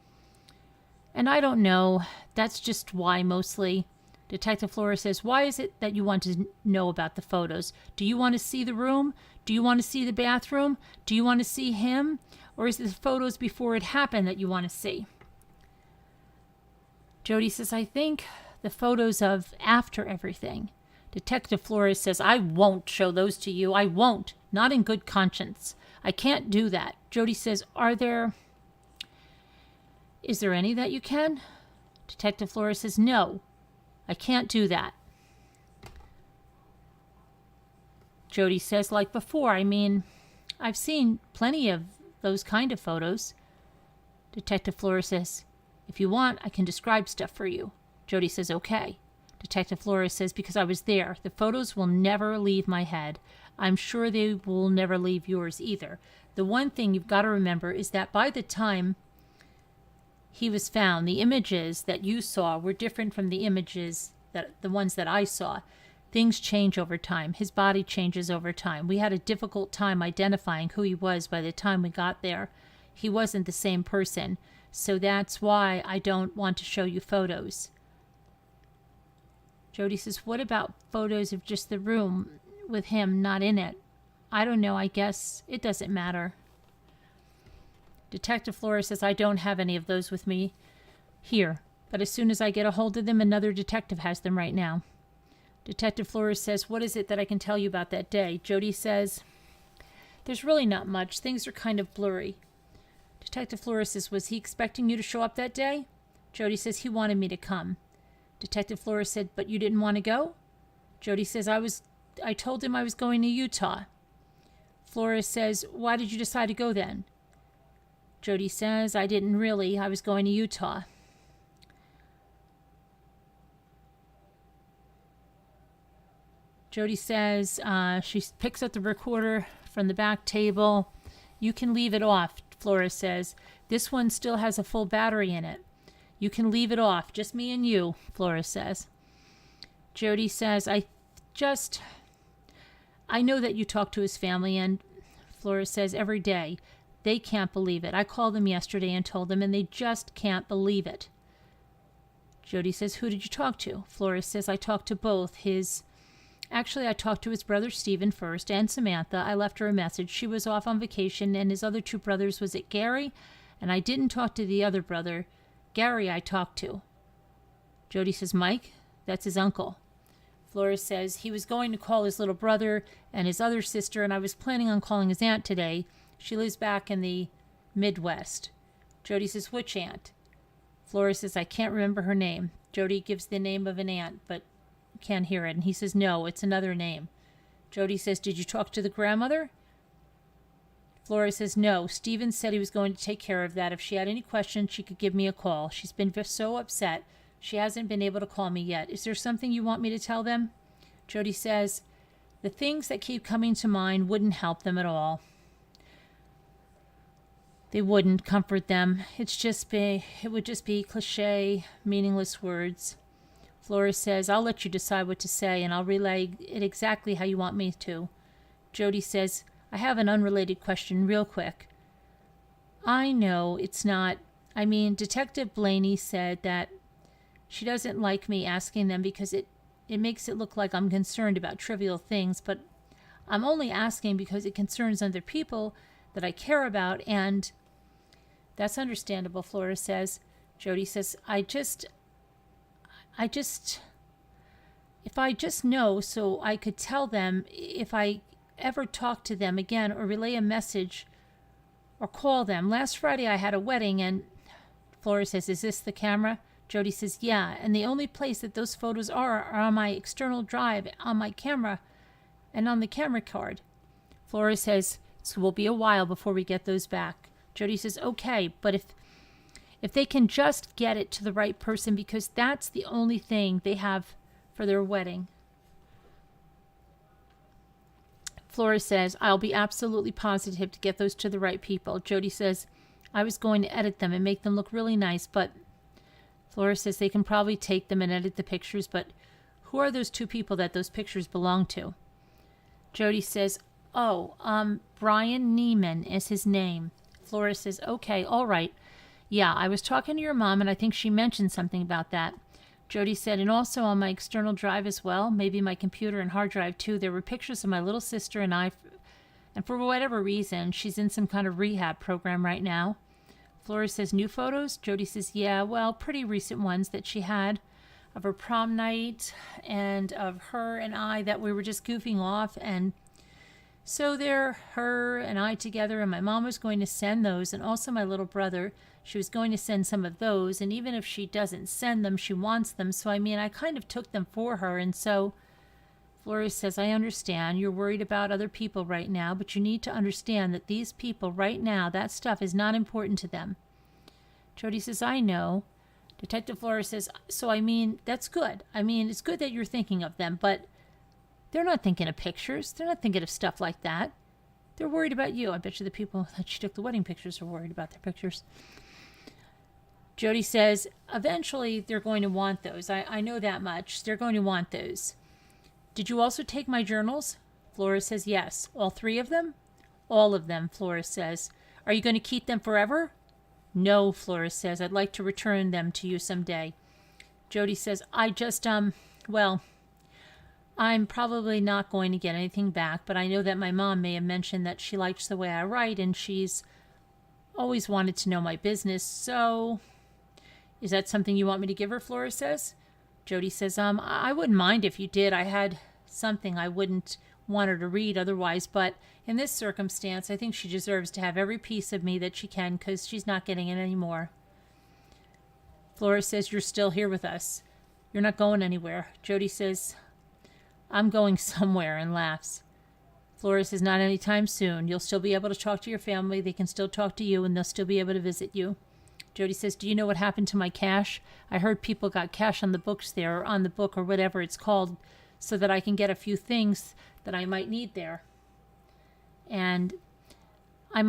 And I don't know. That's just why, mostly. Detective Flores says, why is it that you want to know about the photos? Do you want to see the room? Do you want to see the bathroom? Do you want to see him? Or is it the photos before it happened that you want to see? Jody says, I think the photos of after everything. Detective Flores says, I won't show those to you. I won't. Not in good conscience. I can't do that. Jody says, Is there any that you can? Detective Flores says, no, I can't do that. Jody says, like before, I've seen plenty of those kind of photos. Detective Flores says, if you want, I can describe stuff for you. Jody says, okay. Detective Flores says, because I was there. The photos will never leave my head. I'm sure they will never leave yours either. The one thing you've got to remember is that by the time he was found, the images that you saw were different from the images the ones that I saw. Things change over time. His body changes over time. We had a difficult time identifying who he was by the time we got there. He wasn't the same person. So that's why I don't want to show you photos. Jody says, what about photos of just the room with him not in it? I don't know. I guess it doesn't matter. Detective Flores says, I don't have any of those with me here, but as soon as I get a hold of them, another detective has them right now. Detective Flores says, what is it that I can tell you about that day? Jody says, there's really not much. Things are kind of blurry. Detective Flores says, was he expecting you to show up that day? Jody says, he wanted me to come. Detective Flores said, but you didn't want to go? Jody says, I told him I was going to Utah. Flores says, why did you decide to go then? Jody says, I didn't really. I was going to Utah. Jody says she picks up the recorder from the back table. You can leave it off, Flora says. This one still has a full battery in it. You can leave it off, just me and you, Flora says. Jody says, I know that you talk to his family, and Flora says, every day. They can't believe it. I called them yesterday and told them, and they just can't believe it. Jody says, who did you talk to? Flora says, I talked to both Actually, I talked to his brother Stephen first and Samantha. I left her a message. She was off on vacation, and his other two brothers was at Gary, and I didn't talk to the other brother. Gary I talked to. Jody says, Mike? That's his uncle. Flora says, he was going to call his little brother and his other sister, and I was planning on calling his aunt today. She lives back in the Midwest. Jody says, which aunt? Flora says, I can't remember her name. Jody gives the name of an aunt, but can't hear it. And he says, no, it's another name. Jody says, did you talk to the grandmother? Flora says, no. Stephen said he was going to take care of that. If she had any questions, she could give me a call. She's been so upset. She hasn't been able to call me yet. Is there something you want me to tell them? Jody says, the things that keep coming to mind wouldn't help them at all. They wouldn't comfort them. It would just be cliche, meaningless words. Flora says, I'll let you decide what to say, and I'll relay it exactly how you want me to. Jody says, I have an unrelated question real quick. I know it's not... Detective Blaney said that she doesn't like me asking them because it makes it look like I'm concerned about trivial things, but I'm only asking because it concerns other people that I care about, and that's understandable, Flora says. Jody says, if I just know so I could tell them if I ever talk to them again or relay a message or call them. Last Friday I had a wedding and Flora says, is this the camera? Jody says, yeah, and the only place that those photos are on my external drive, on my camera, and on the camera card. Flora says, so it will be a while before we get those back. Jody says, okay, but if they can just get it to the right person, because that's the only thing they have for their wedding. Flora says, I'll be absolutely positive to get those to the right people. Jody says, I was going to edit them and make them look really nice, but Flora says they can probably take them and edit the pictures, but who are those two people that those pictures belong to? Jody says, Brian Neiman is his name. Flora says, okay, all right. Yeah, I was talking to your mom, and I think she mentioned something about that. Jody said, and also on my external drive as well, maybe my computer and hard drive too, there were pictures of my little sister and I, and for whatever reason, she's in some kind of rehab program right now. Flora says, new photos? Jody says, yeah, well, pretty recent ones that she had of her prom night and of her and I that we were just goofing off, and so they're her and I together, and my mom was going to send those, and also my little brother. She was going to send some of those, and even if she doesn't send them, she wants them. So, I kind of took them for her, and so Flora says, I understand. You're worried about other people right now, but you need to understand that these people right now, that stuff is not important to them. Jody says, I know. Detective Flora says, so, that's good. It's good that you're thinking of them, but they're not thinking of pictures. They're not thinking of stuff like that. They're worried about you. I bet you the people that she took the wedding pictures are worried about their pictures. Jody says, eventually they're going to want those. I know that much. They're going to want those. Did you also take my journals? Flora says, yes. All 3 of them? All of them, Flora says. Are you going to keep them forever? No, Flora says. I'd like to return them to you someday. Jody says, I'm probably not going to get anything back, but I know that my mom may have mentioned that she likes the way I write, and she's always wanted to know my business, so... Is that something you want me to give her, Flora says? Jody says, I wouldn't mind if you did. I had something I wouldn't want her to read otherwise, but in this circumstance, I think she deserves to have every piece of me that she can, because she's not getting it anymore. Flora says, you're still here with us. You're not going anywhere. Jody says, I'm going somewhere, and laughs. Flora says, not anytime soon. You'll still be able to talk to your family. They can still talk to you, and they'll still be able to visit you. Jody says, do you know what happened to my cash? I heard people got cash on the books there, or on the book, or whatever it's called, so that I can get a few things that I might need there. And I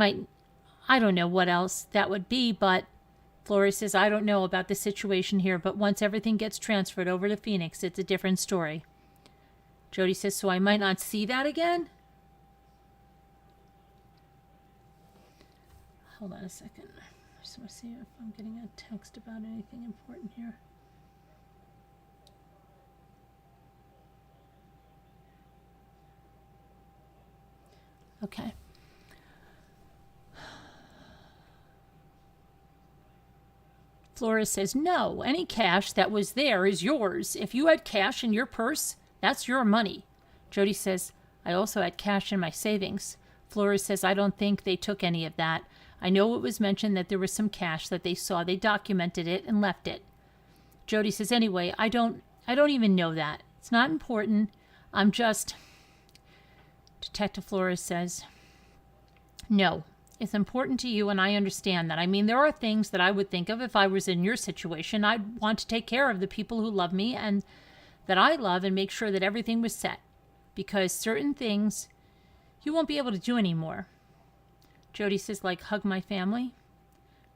don't know what else that would be, but Flora says, I don't know about the situation here, but once everything gets transferred over to Phoenix, it's a different story. Jody says, so I might not see that again? Hold on a second. I just want to see if I'm getting a text about anything important here. Okay. Flora says, no, any cash that was there is yours. If you had cash in your purse, that's your money. Jody says, I also had cash in my savings. Flora says, I don't think they took any of that. I know it was mentioned that there was some cash that they saw. They documented it and left it. Jody says, anyway, I don't even know that. It's not important. I'm just... Detective Flores says, no, it's important to you, and I understand that. I mean, there are things that I would think of if I was in your situation. I'd want to take care of the people who love me and that I love and make sure that everything was set, because certain things you won't be able to do anymore. Jody says, like hug my family?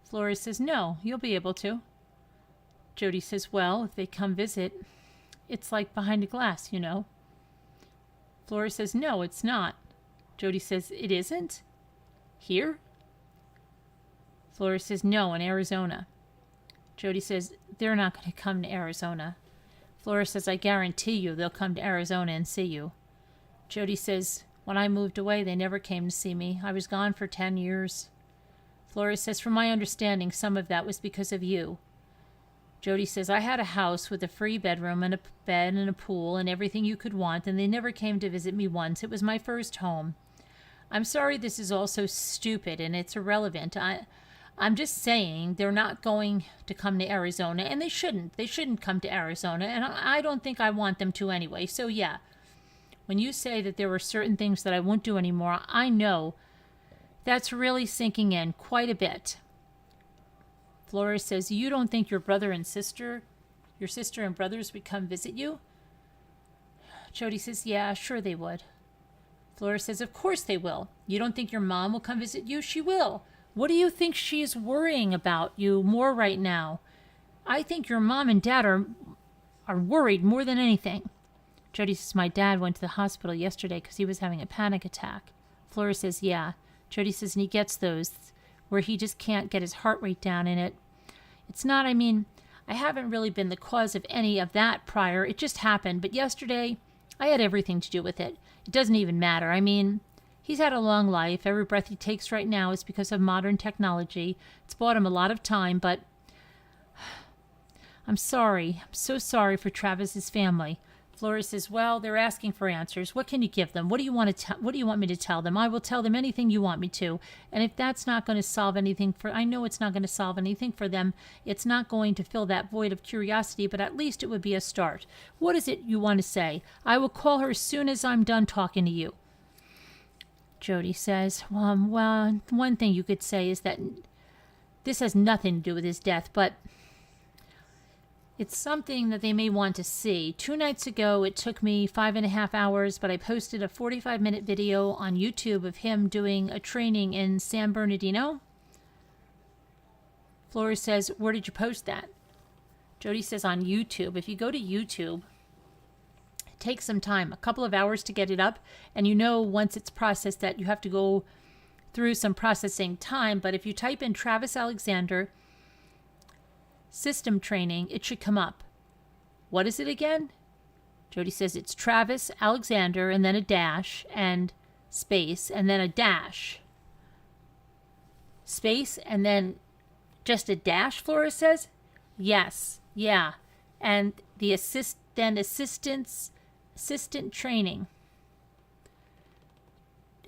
Flores says, no, you'll be able to. Jody says, well, if they come visit, it's like behind a glass, you know. Flora says, no, it's not. Jody says, it isn't? Here? Flora says, no, in Arizona. Jody says, they're not going to come to Arizona. Flora says, I guarantee you they'll come to Arizona and see you. Jody says, when I moved away, they never came to see me. I was gone for 10 years. Flora says, from my understanding, some of that was because of you. Jody says, I had a house with a free bedroom and a bed and a pool and everything you could want, and they never came to visit me once. It was my first home. I'm sorry this is all so stupid and it's irrelevant. I'm just saying they're not going to come to Arizona, and they shouldn't. They shouldn't come to Arizona, and I don't think I want them to anyway. So yeah, when you say that there were certain things that I won't do anymore, I know that's really sinking in quite a bit. Flora says, you don't think your sister and brothers would come visit you? Jody says, yeah, sure they would. Flora says, of course they will. You don't think your mom will come visit you? She will. What do you think she is worrying about you more right now? I think your mom and dad are worried more than anything. Jody says, my dad went to the hospital yesterday because he was having a panic attack. Flora says, yeah. Jody says, and he gets those where he just can't get his heart rate down in it. It's not, I haven't really been the cause of any of that prior. It just happened. But yesterday, I had everything to do with it. It doesn't even matter. He's had a long life. Every breath he takes right now is because of modern technology. It's bought him a lot of time, but I'm sorry. I'm so sorry for Travis's family. Flora says, well, they're asking for answers. What can you give them? What do you want me to tell them? I will tell them anything you want me to. And if that's not going to solve anything I know it's not going to solve anything for them. It's not going to fill that void of curiosity, but at least it would be a start. What is it you want to say? I will call her as soon as I'm done talking to you. Jody says, well, one thing you could say is that this has nothing to do with his death, but it's something that they may want to see. 2 nights ago, it took me 5.5 hours, but I posted a 45-minute video on YouTube of him doing a training in San Bernardino. Flora says, where did you post that? Jody says, on YouTube. If you go to YouTube, it takes some time, a couple of hours to get it up, and once it's processed that you have to go through some processing time, but if you type in Travis Alexander system training, it should come up. What is it again? Jody says it's Travis Alexander and then a dash and space and then a dash. Space and then just a dash, Flora says? Yes. Yeah. And the assistant training.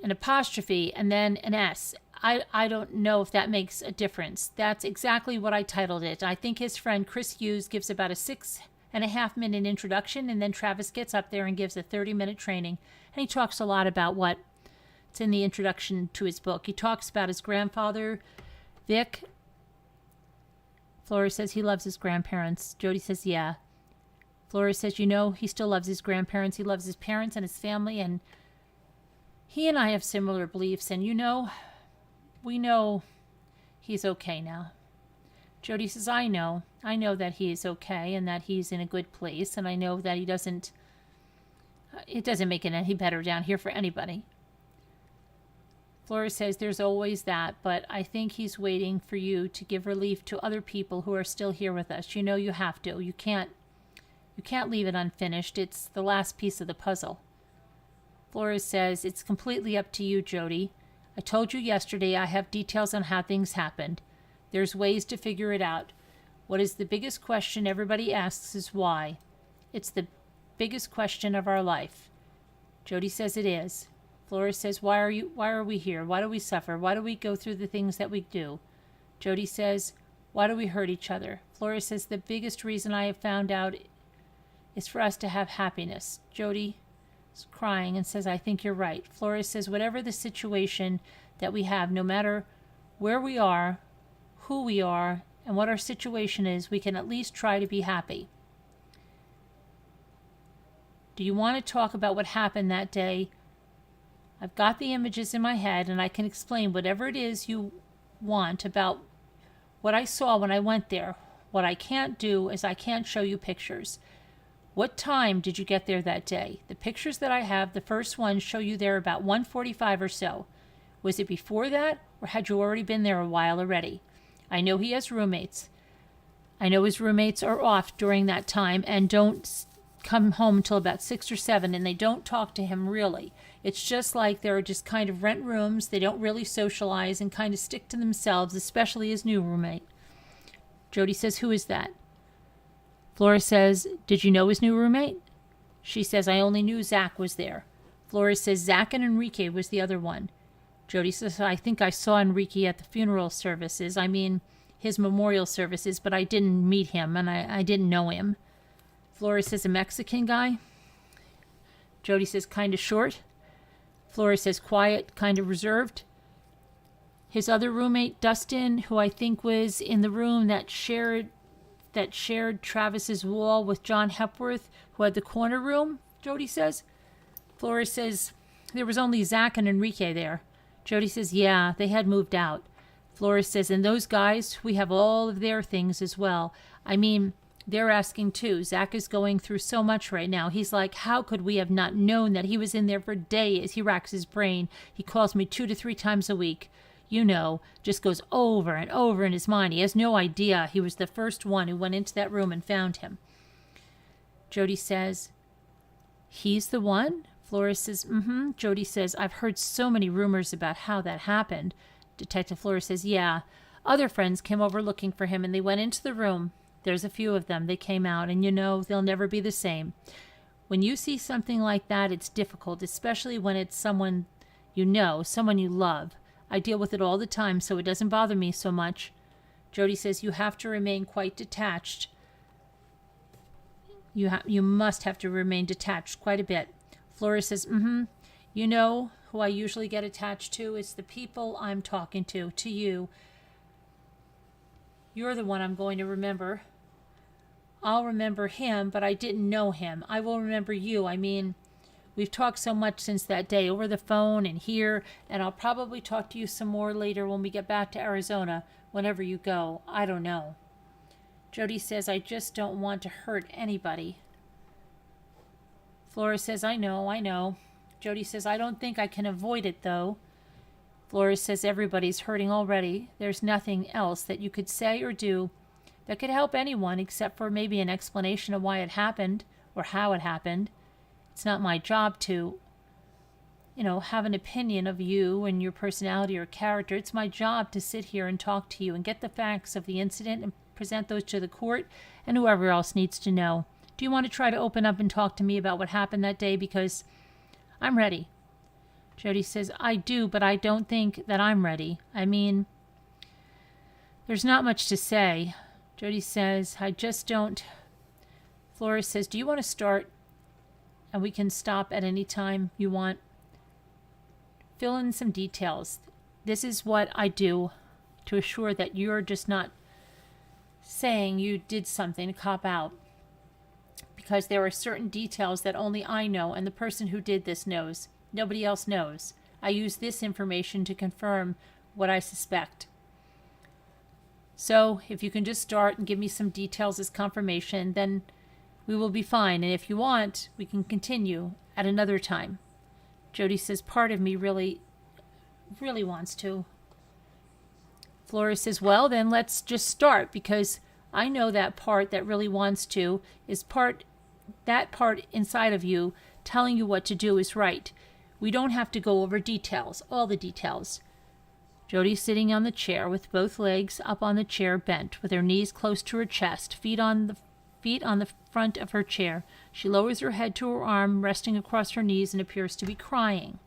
An apostrophe and then an S. I don't know if that makes a difference. That's exactly what I titled it. I think his friend Chris Hughes gives about a 6.5-minute introduction, and then Travis gets up there and gives a 30-minute training. And he talks a lot about what's in the introduction to his book. He talks about his grandfather, Vic. Flora says he loves his grandparents. Jody says, yeah. Flores says, he still loves his grandparents. He loves his parents and his family, and he and I have similar beliefs, and we know he's okay now. Jody says, I know that he is okay and that he's in a good place, and I know that it doesn't make it any better down here for anybody. Flores says, there's always that, but I think he's waiting for you to give relief to other people who are still here with us. You have to. You can't leave it unfinished. It's the last piece of the puzzle. Flores says, it's completely up to you, Jody. I told you yesterday I have details on how things happened. There's ways to figure it out. What is the biggest question everybody asks is why. It's the biggest question of our life. Jody says it is. Flores says, why are we here? Why do we suffer? Why do we go through the things that we do? Jody says, why do we hurt each other? Flores says, the biggest reason I have found out is for us to have happiness. Jody is crying and says, I think you're right. Flores says, whatever the situation that we have, no matter where we are, who we are, and what our situation is, we can at least try to be happy. Do you want to talk about what happened that day? I've got the images in my head, and I can explain whatever it is you want about what I saw when I went there. What I can't do is I can't show you pictures. What time did you get there that day? The pictures that I have, the first ones show you there about 1:45 or so. Was it before that, or had you already been there a while already? I know he has roommates. I know his roommates are off during that time and don't come home until about 6 or 7, and they don't talk to him really. It's just like they're just kind of rent rooms. They don't really socialize and kind of stick to themselves, especially his new roommate. Jody says, who is that? Flores says, did you know his new roommate? She says, I only knew Zach was there. Flores says, Zach and Enrique was the other one. Jody says, I think I saw Enrique at the funeral services. I mean, his memorial services, but I didn't meet him, and I didn't know him. Flores says, a Mexican guy? Jody says, kind of short. Flores says, quiet, kind of reserved. His other roommate, Dustin, who I think was in the room that shared Travis's wall with John Hepworth, who had the corner room, Jody says. Flores says, there was only Zach and Enrique there. Jody says, yeah, they had moved out. Flores says, and those guys, we have all of their things as well. I mean, they're asking too. Zach is going through so much right now. He's like, how could we have not known that he was in there for days? He racks his brain. He calls me 2 to 3 times a week. Just goes over and over in his mind. He has no idea he was the first one who went into that room and found him. Jody says, he's the one? Flores says, mm-hmm. Jody says, I've heard so many rumors about how that happened. Detective Flores says, yeah. Other friends came over looking for him, and they went into the room. There's a few of them. They came out, and they'll never be the same. When you see something like that, it's difficult, especially when it's someone someone you love. I deal with it all the time, so it doesn't bother me so much. Jody says, you have to remain quite detached. You must have to remain detached quite a bit. Flores says, mm-hmm. Who I usually get attached to? It's the people I'm talking to you. You're the one I'm going to remember. I'll remember him, but I didn't know him. I will remember you. I mean, we've talked so much since that day, over the phone and here, and I'll probably talk to you some more later when we get back to Arizona, whenever you go. I don't know. Jody says, I just don't want to hurt anybody. Flores says, I know. Jody says, I don't think I can avoid it, though. Flores says, everybody's hurting already. There's nothing else that you could say or do that could help anyone except for maybe an explanation of why it happened or how it happened. It's not my job to, have an opinion of you and your personality or character. It's my job to sit here and talk to you and get the facts of the incident and present those to the court and whoever else needs to know. Do you want to try to open up and talk to me about what happened that day? Because I'm ready. Jody says, I do, but I don't think that I'm ready. I mean, there's not much to say. Jody says, I just don't. Flores says, do you want to start? And we can stop at any time you want. Fill in some details. This is what I do to assure that you're just not saying you did something to cop out. because there are certain details that only I know and the person who did this knows. Nobody else knows. I use this information to confirm what I suspect. So if you can just start and give me some details as confirmation, then we will be fine. And if you want, we can continue at another time. Jody says, part of me really wants to. Flora says, well, then let's just start, because I know that part that really wants to is that part inside of you telling you what to do is right. We don't have to go over details, all the details. Jody's sitting on the chair with both legs up on the chair bent, with her knees close to her chest, feet on the front of her chair. She lowers her head to her arm, resting across her knees, and appears to be crying.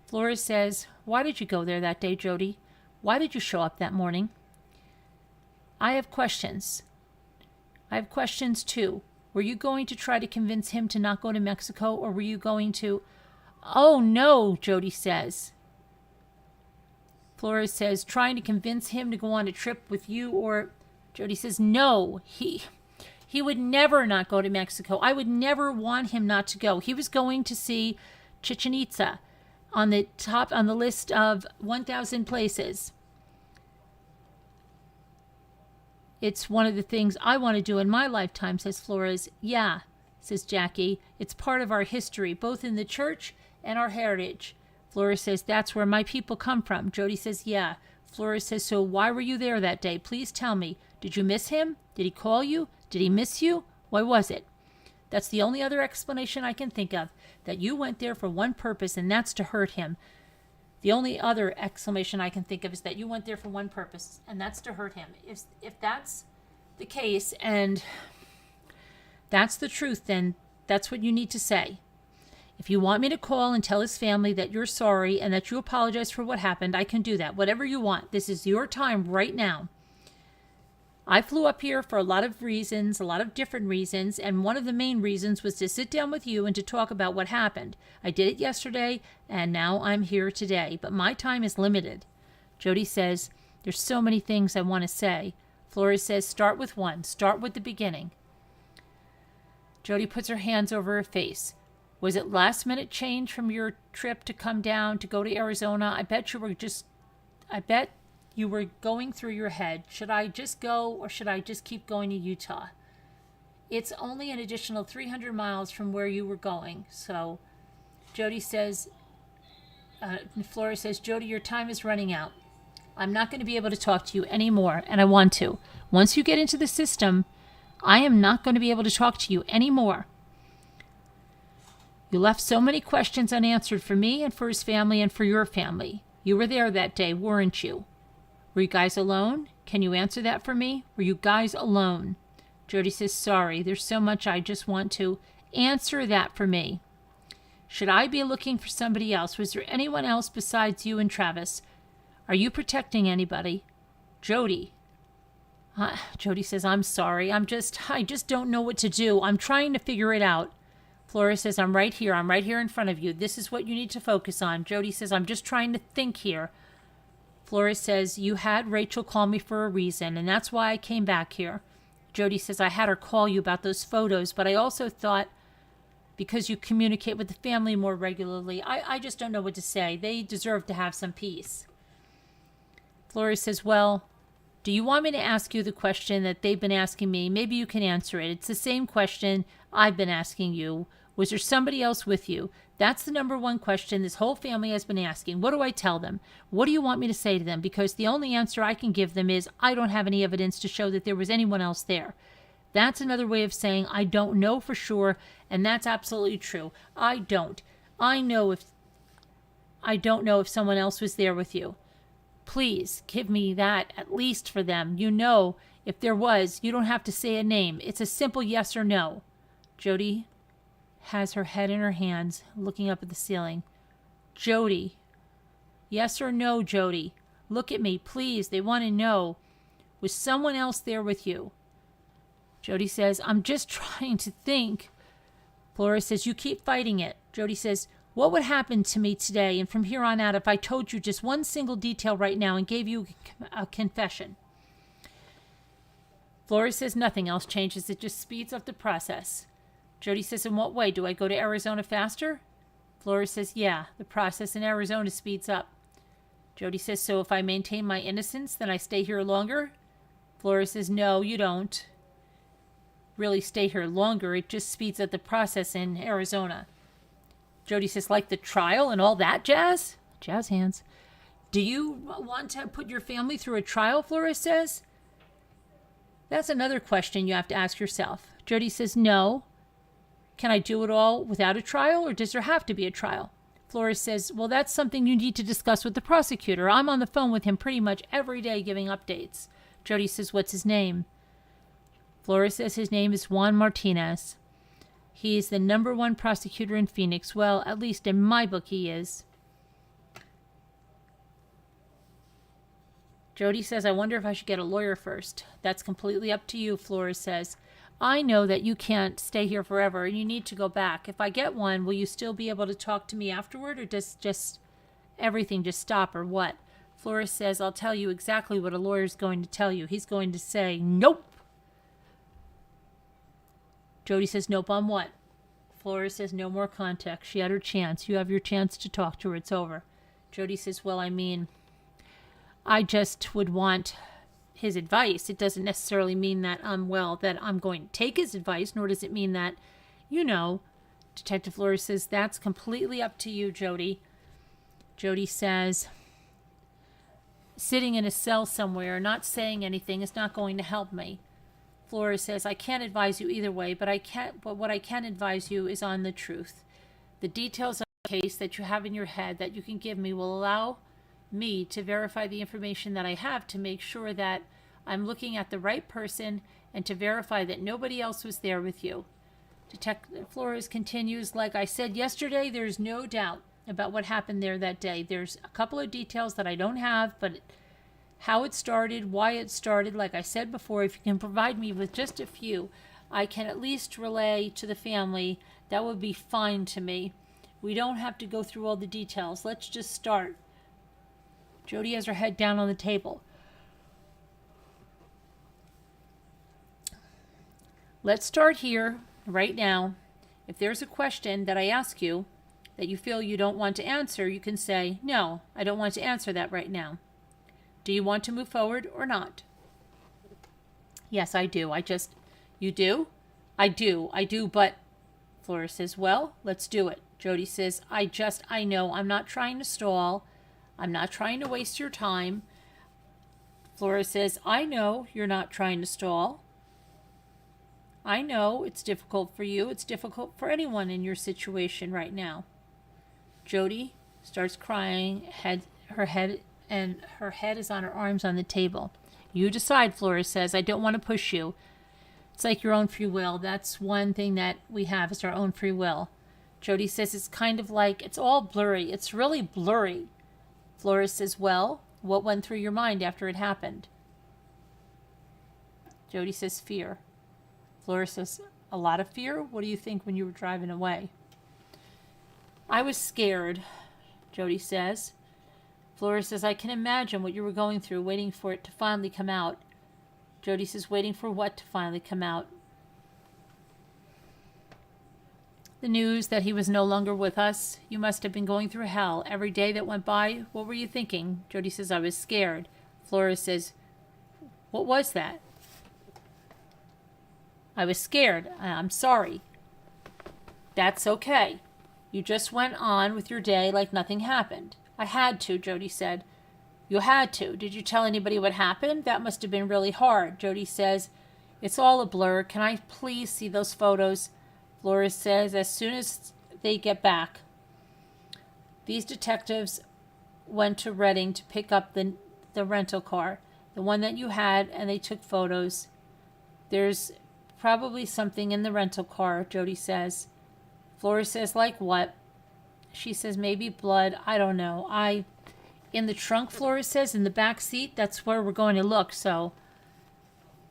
Flora says, why did you go there that day, Jody? Why did you show up that morning? I have questions. I have questions too. Were you going to try to convince him to not go to Mexico, or were you going to... Oh, no, Jody says. Flora says, trying to convince him to go on a trip with you, or... Jody says, no, he would never not go to Mexico. I would never want him not to go. He was going to see Chichen Itza on the list of 1,000 places. It's one of the things I want to do in my lifetime, says Flores. Yeah, says Jackie. It's part of our history, both in the church and our heritage. Flores says, that's where my people come from. Jody says, yeah. Flores says, so why were you there that day? Please tell me. Did you miss him? Did he call you? Did he miss you? Why was it? That's the only other explanation I can think of, that you went there for one purpose, and that's to hurt him. The only other explanation I can think of is that you went there for one purpose, and that's to hurt him. If that's the case, and that's the truth, then that's what you need to say. If you want me to call and tell his family that you're sorry and that you apologize for what happened, I can do that. Whatever you want. This is your time right now. I flew up here for a lot of reasons, a lot of different reasons, and one of the main reasons was to sit down with you and to talk about what happened. I did it yesterday, and now I'm here today, but my time is limited. Jody says, there's so many things I want to say. Flores says, start with one. Start with the beginning. Jody puts her hands over her face. Was it last-minute change from your trip to come down to go to Arizona? I bet you were going through your head. Should I just go, or should I just keep going to Utah? It's only an additional 300 miles from where you were going. So Jody says, Flores says, Jody, your time is running out. I'm not going to be able to talk to you anymore, and I want to. Once you get into the system, I am not going to be able to talk to you anymore. You left so many questions unanswered for me and for his family and for your family. You were there that day, weren't you? Were you guys alone? Can you answer that for me? Were you guys alone? Jody says, sorry, there's so much I just want to answer that for me. Should I be looking for somebody else? Was there anyone else besides you and Travis? Are you protecting anybody? Jody. Jody says, I'm sorry. I just don't know what to do. I'm trying to figure it out. Flora says, I'm right here. I'm right here in front of you. This is what you need to focus on. Jody says, I'm just trying to think here. Flora says, you had Rachel call me for a reason, and that's why I came back here. Jody says, I had her call you about those photos, but I also thought because you communicate with the family more regularly, I just don't know what to say. They deserve to have some peace. Flora says, well, do you want me to ask you the question that they've been asking me? Maybe you can answer it. It's the same question I've been asking you. Was there somebody else with you? That's the number one question this whole family has been asking. What do I tell them? What do you want me to say to them? Because the only answer I can give them is I don't have any evidence to show that there was anyone else there. That's another way of saying I don't know for sure, and that's absolutely true. I don't. I don't know if someone else was there with you. Please give me that at least for them. You know, if there was, you don't have to say a name. It's a simple yes or no. Jody has her head in her hands, looking up at the ceiling. Jody. Yes or no, Jody? Look at me, please. They want to know. Was someone else there with you? Jody says, I'm just trying to think. Flora says, you keep fighting it. Jody says, what would happen to me today and from here on out if I told you just one single detail right now and gave you a confession? Flora says nothing else changes. It just speeds up the process. Jody says, in what way? Do I go to Arizona faster? Flores says, yeah, the process in Arizona speeds up. Jody says, so if I maintain my innocence, then I stay here longer? Flores says, no, you don't really stay here longer. It just speeds up the process in Arizona. Jody says, like the trial and all that jazz? Jazz hands. Do you want to put your family through a trial, Flores says? That's another question you have to ask yourself. Jody says, no. Can I do it all without a trial, or does there have to be a trial? Flores says, well, that's something you need to discuss with the prosecutor. I'm on the phone with him pretty much every day giving updates. Jody says, what's his name? Flores says his name is Juan Martinez. He is the #1 prosecutor in Phoenix. Well, at least in my book he is. Jody says, I wonder if I should get a lawyer first. That's completely up to you, Flores says. I know that you can't stay here forever and you need to go back. If I get one, will you still be able to talk to me afterward, or does just everything just stop, or what? Flores says, I'll tell you exactly what a lawyer's going to tell you. He's going to say, nope. Jody says, nope on what? Flores says, no more contact. She had her chance. You have your chance to talk to her. It's over. Jody says, well, I mean, I just would want his advice. It doesn't necessarily mean that that I'm going to take his advice, nor does it mean that, Detective Flores says, that's completely up to you, Jody. Jody says, sitting in a cell somewhere, not saying anything is not going to help me. Flores says, I can't advise you either way, but what I can advise you is on the truth. The details of the case that you have in your head that you can give me will allow me to verify the information that I have to make sure that I'm looking at the right person and to verify that nobody else was there with you. Detective Flores continues, like I said yesterday, there's no doubt about what happened there that day. There's a couple of details that I don't have, but how it started, why it started, like I said before, if you can provide me with just a few, I can at least relay to the family. That would be fine to me. We don't have to go through all the details. Let's just start. Jody has her head down on the table. Let's start here, right now. If there's a question that I ask you that you feel you don't want to answer, you can say, no, I don't want to answer that right now. Do you want to move forward or not? Yes, I do. You do? I do, but Flores says, well, let's do it. Jody says, I know, I'm not trying to stall. I'm not trying to waste your time. Flores says, I know you're not trying to stall. I know it's difficult for you. It's difficult for anyone in your situation right now. Jody starts crying. Her head is on her arms on the table. You decide, Flores says. I don't want to push you. It's like your own free will. That's one thing that we have is our own free will. Jody says it's kind of like, it's all blurry. It's really blurry. Flores says, well, what went through your mind after it happened? Jody says, fear. Flores says, a lot of fear? What do you think when you were driving away? I was scared, Jody says. Flores says, I can imagine what you were going through, waiting for it to finally come out. Jody says, waiting for what to finally come out? The news that he was no longer with us. You must have been going through hell. Every day that went by, what were you thinking? Jody says, I was scared. Flores says, what was that? I was scared. I'm sorry. That's okay. You just went on with your day like nothing happened. I had to, Jody said. You had to. Did you tell anybody what happened? That must have been really hard. Jody says, it's all a blur. Can I please see those photos? Flores says, as soon as they get back. These detectives went to Reading to pick up the rental car, the one that you had, and they took photos. There's probably something in the rental car, Jody says. Flores says, like what? She says, maybe blood. I don't know. In the trunk, Flores says, in the back seat, that's where we're going to look. So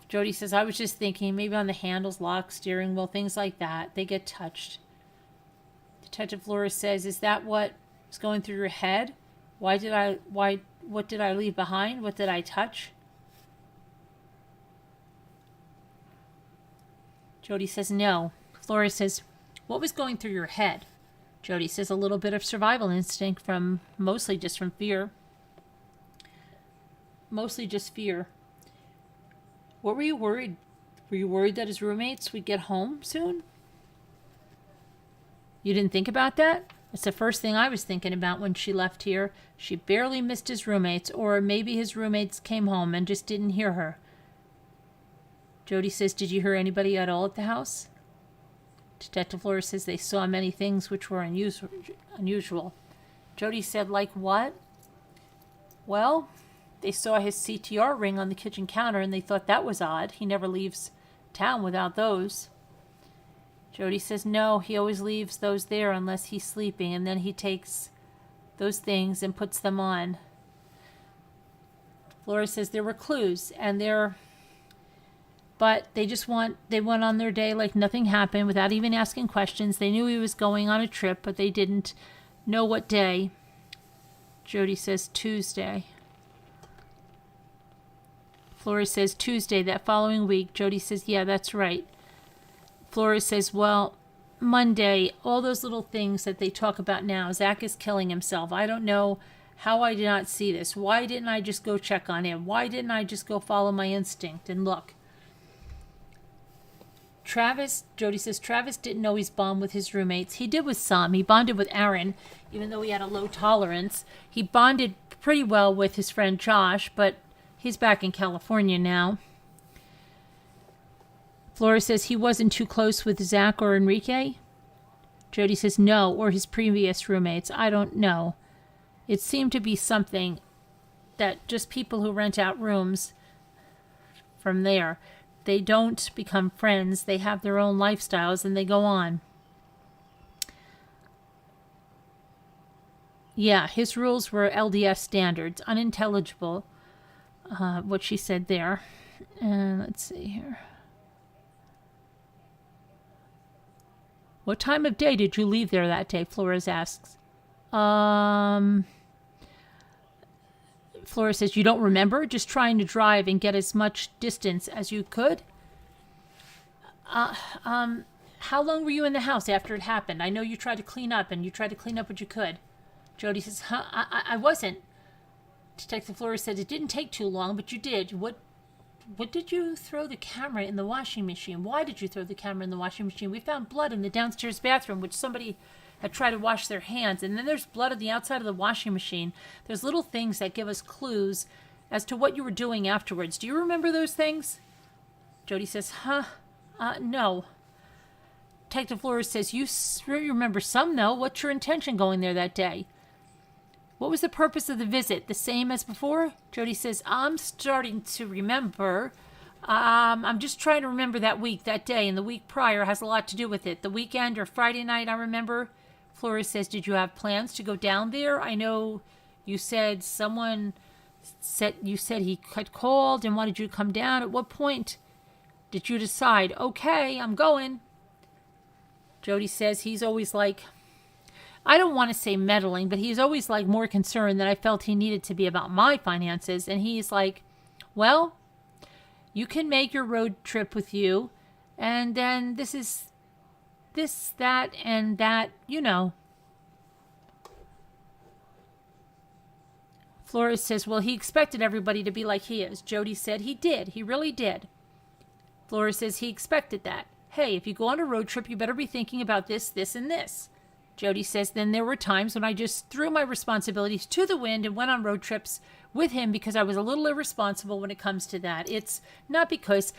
Jody says, I was just thinking maybe on the handles, lock, steering wheel, things like that. They get touched. Detective Flores says, is that what was going through your head? What did I leave behind? What did I touch? Jody says, no. Flores says, what was going through your head? Jody says, a little bit of survival instinct mostly just from fear. Mostly just fear. What were you worried? Were you worried that his roommates would get home soon? You didn't think about that? It's the first thing I was thinking about when she left here. She barely missed his roommates, or maybe his roommates came home and just didn't hear her. Jody says, did you hear anybody at all at the house? Detective Flores says they saw many things which were unusual. Jody said, like what? Well, they saw his CTR ring on the kitchen counter and they thought that was odd. He never leaves town without those. Jody says, no, he always leaves those there unless he's sleeping, and then he takes those things and puts them on. Flores says there were clues, but they went on their day like nothing happened without even asking questions. They knew he was going on a trip, but they didn't know what day. Jody says Tuesday. Flores says Tuesday, that following week. Jody says, yeah, that's right. Flores says, well, Monday, all those little things that they talk about now. Zach is killing himself. I don't know how I did not see this. Why didn't I just go check on him? Why didn't I just go follow my instinct and look? Jody says, Travis didn't always bond with his roommates. He did with some. He bonded with Aaron, even though he had a low tolerance. He bonded pretty well with his friend Josh, but he's back in California now. Flores says he wasn't too close with Zach or Enrique. Jody says no, or his previous roommates. I don't know. It seemed to be something that just people who rent out rooms from there, they don't become friends. They have their own lifestyles and they go on. Yeah, his rules were LDS standards, unintelligible, what she said there. And let's see here. What time of day did you leave there that day? Flores asks. Flores says, you don't remember? Just trying to drive and get as much distance as you could? How long were you in the house after it happened? I know you tried to clean up, and you tried to clean up what you could. Jody says, I wasn't. Detective Flores said, it didn't take too long, but you did. What did you throw the camera in the washing machine? Why did you throw the camera in the washing machine? We found blood in the downstairs bathroom, which somebody had tried to wash their hands. And then there's blood on the outside of the washing machine. There's little things that give us clues as to what you were doing afterwards. Do you remember those things? Jody says, no. Detective Flores says, you remember some, though. What's your intention going there that day? What was the purpose of the visit? The same as before? Jody says, I'm starting to remember. I'm just trying to remember that week, that day, and the week prior has a lot to do with it. The weekend or Friday night, I remember. Flores says, did you have plans to go down there? I know you said he had called and wanted you to come down. At what point did you decide, okay, I'm going? Jody says he's always like, I don't want to say meddling, but he's always like more concerned than I felt he needed to be about my finances. And he's like, well, you can make your road trip with you. And then this, that, and that, you know. Flores says, well, he expected everybody to be like he is. Jody said he did. He really did. Flores says he expected that. Hey, if you go on a road trip, you better be thinking about this, this, and this. Jody says, then there were times when I just threw my responsibilities to the wind and went on road trips with him because I was a little irresponsible when it comes to that. It's not because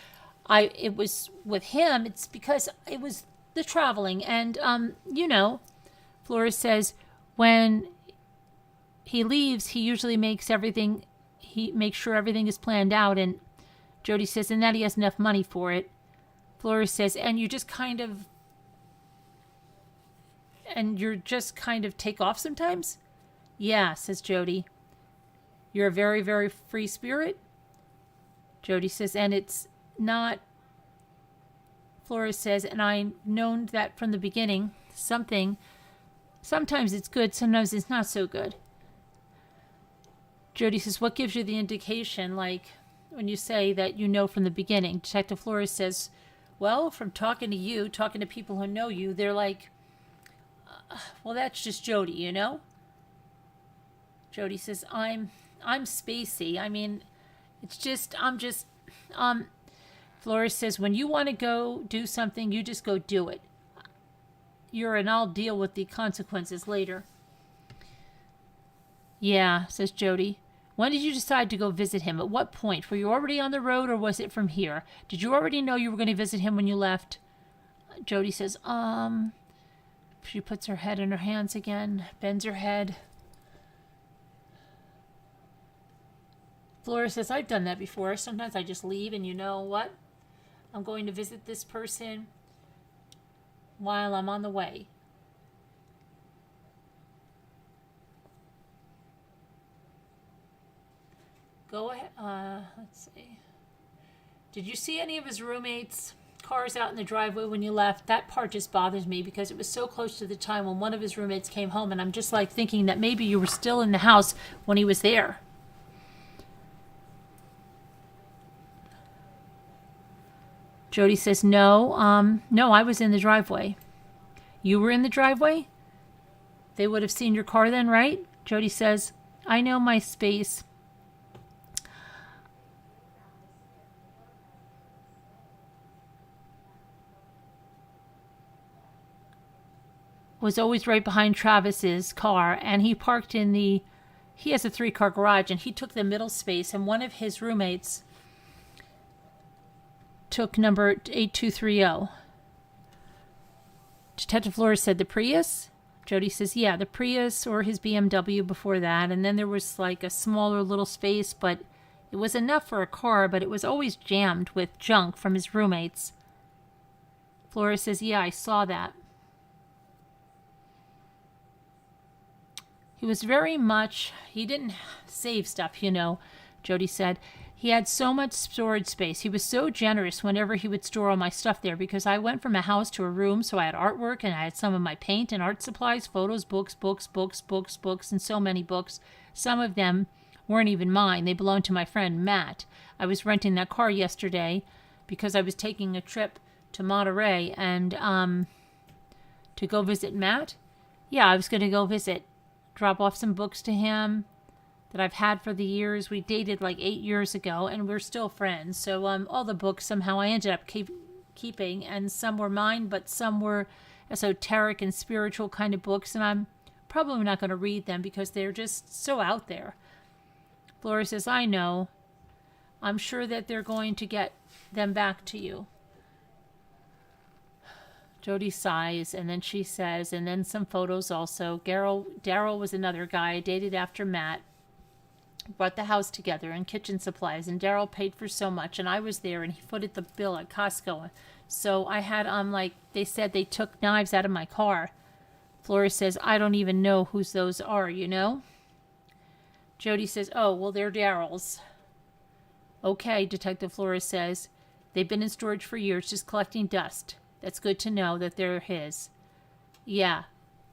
it was with him. It's because it was the traveling. And, Flores says when he leaves, he usually makes sure everything is planned out. And Jody says, and that he has enough money for it. Flores says, and you're just kind of take off sometimes? Yeah, says Jody. You're a very, very free spirit? Jody says, and it's not. Flores says, and I've known that from the beginning. Sometimes it's good, sometimes it's not so good. Jody says, what gives you the indication, like, when you say that you know from the beginning? Detective Flores says, Well, from talking to you, talking to people who know you, they're like, well, that's just Jody, you know? Jody says, I'm spacey. I mean, it's just, Flores says, when you want to go do something, you just go do it. And I'll deal with the consequences later. Yeah, says Jody. When did you decide to go visit him? At what point? Were you already on the road, or was it from here? Did you already know you were going to visit him when you left? Jody says, She puts her head in her hands again, bends her head. Flora says, I've done that before. Sometimes I just leave and you know what? I'm going to visit this person while I'm on the way. Go ahead. Let's see. Did you see any of his roommates' cars out in the driveway when you left? That part just bothers me because it was so close to the time when one of his roommates came home, and I'm just like thinking that maybe you were still in the house when he was there. Jody says, no, I was in the driveway. You were in the driveway? They would have seen your car then, right? Jody says, I know my space. Was always right behind Travis's car, and he parked he has a 3-car garage, and he took the middle space, and one of his roommates took number 8230. Detective Flores said, the Prius? Jody says, yeah, the Prius or his BMW before that, and then there was like a smaller little space, but it was enough for a car, but it was always jammed with junk from his roommates. Flores says, yeah, I saw that. He was he didn't save stuff, you know, Jody said. He had so much storage space. He was so generous whenever he would store all my stuff there because I went from a house to a room, so I had artwork and I had some of my paint and art supplies, photos, books, and so many books. Some of them weren't even mine. They belonged to my friend Matt. I was renting that car yesterday because I was taking a trip to Monterey and to go visit Matt. Yeah, I was going to go drop off some books to him that I've had for the years. We dated like 8 years ago, and we're still friends. So all the books somehow I ended up keeping, and some were mine, but some were esoteric and spiritual kind of books, and I'm probably not going to read them because they're just so out there. Flora says, I know. I'm sure that they're going to get them back to you. Jody sighs, and then she says, and then some photos also. Daryl was another guy I dated after Matt. Brought the house together and kitchen supplies, and Daryl paid for so much, and I was there, and he footed the bill at Costco. So I had, they said they took knives out of my car. Flores says, I don't even know whose those are, you know? Jody says, oh, well, they're Daryl's. Okay, Detective Flores says, they've been in storage for years, just collecting dust. That's good to know that they're his. Yeah,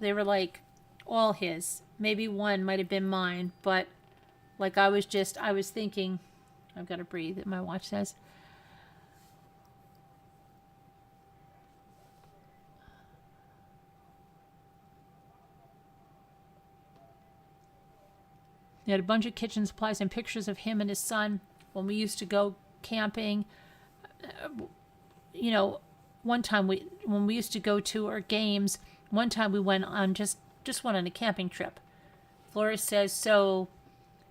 they were like all his. Maybe one might have been mine, but like I was thinking, I've got to breathe, my watch says. He had a bunch of kitchen supplies and pictures of him and his son when we used to go camping. You know, one time when we used to go to our games, one time we went on just went on a camping trip. Flores says, so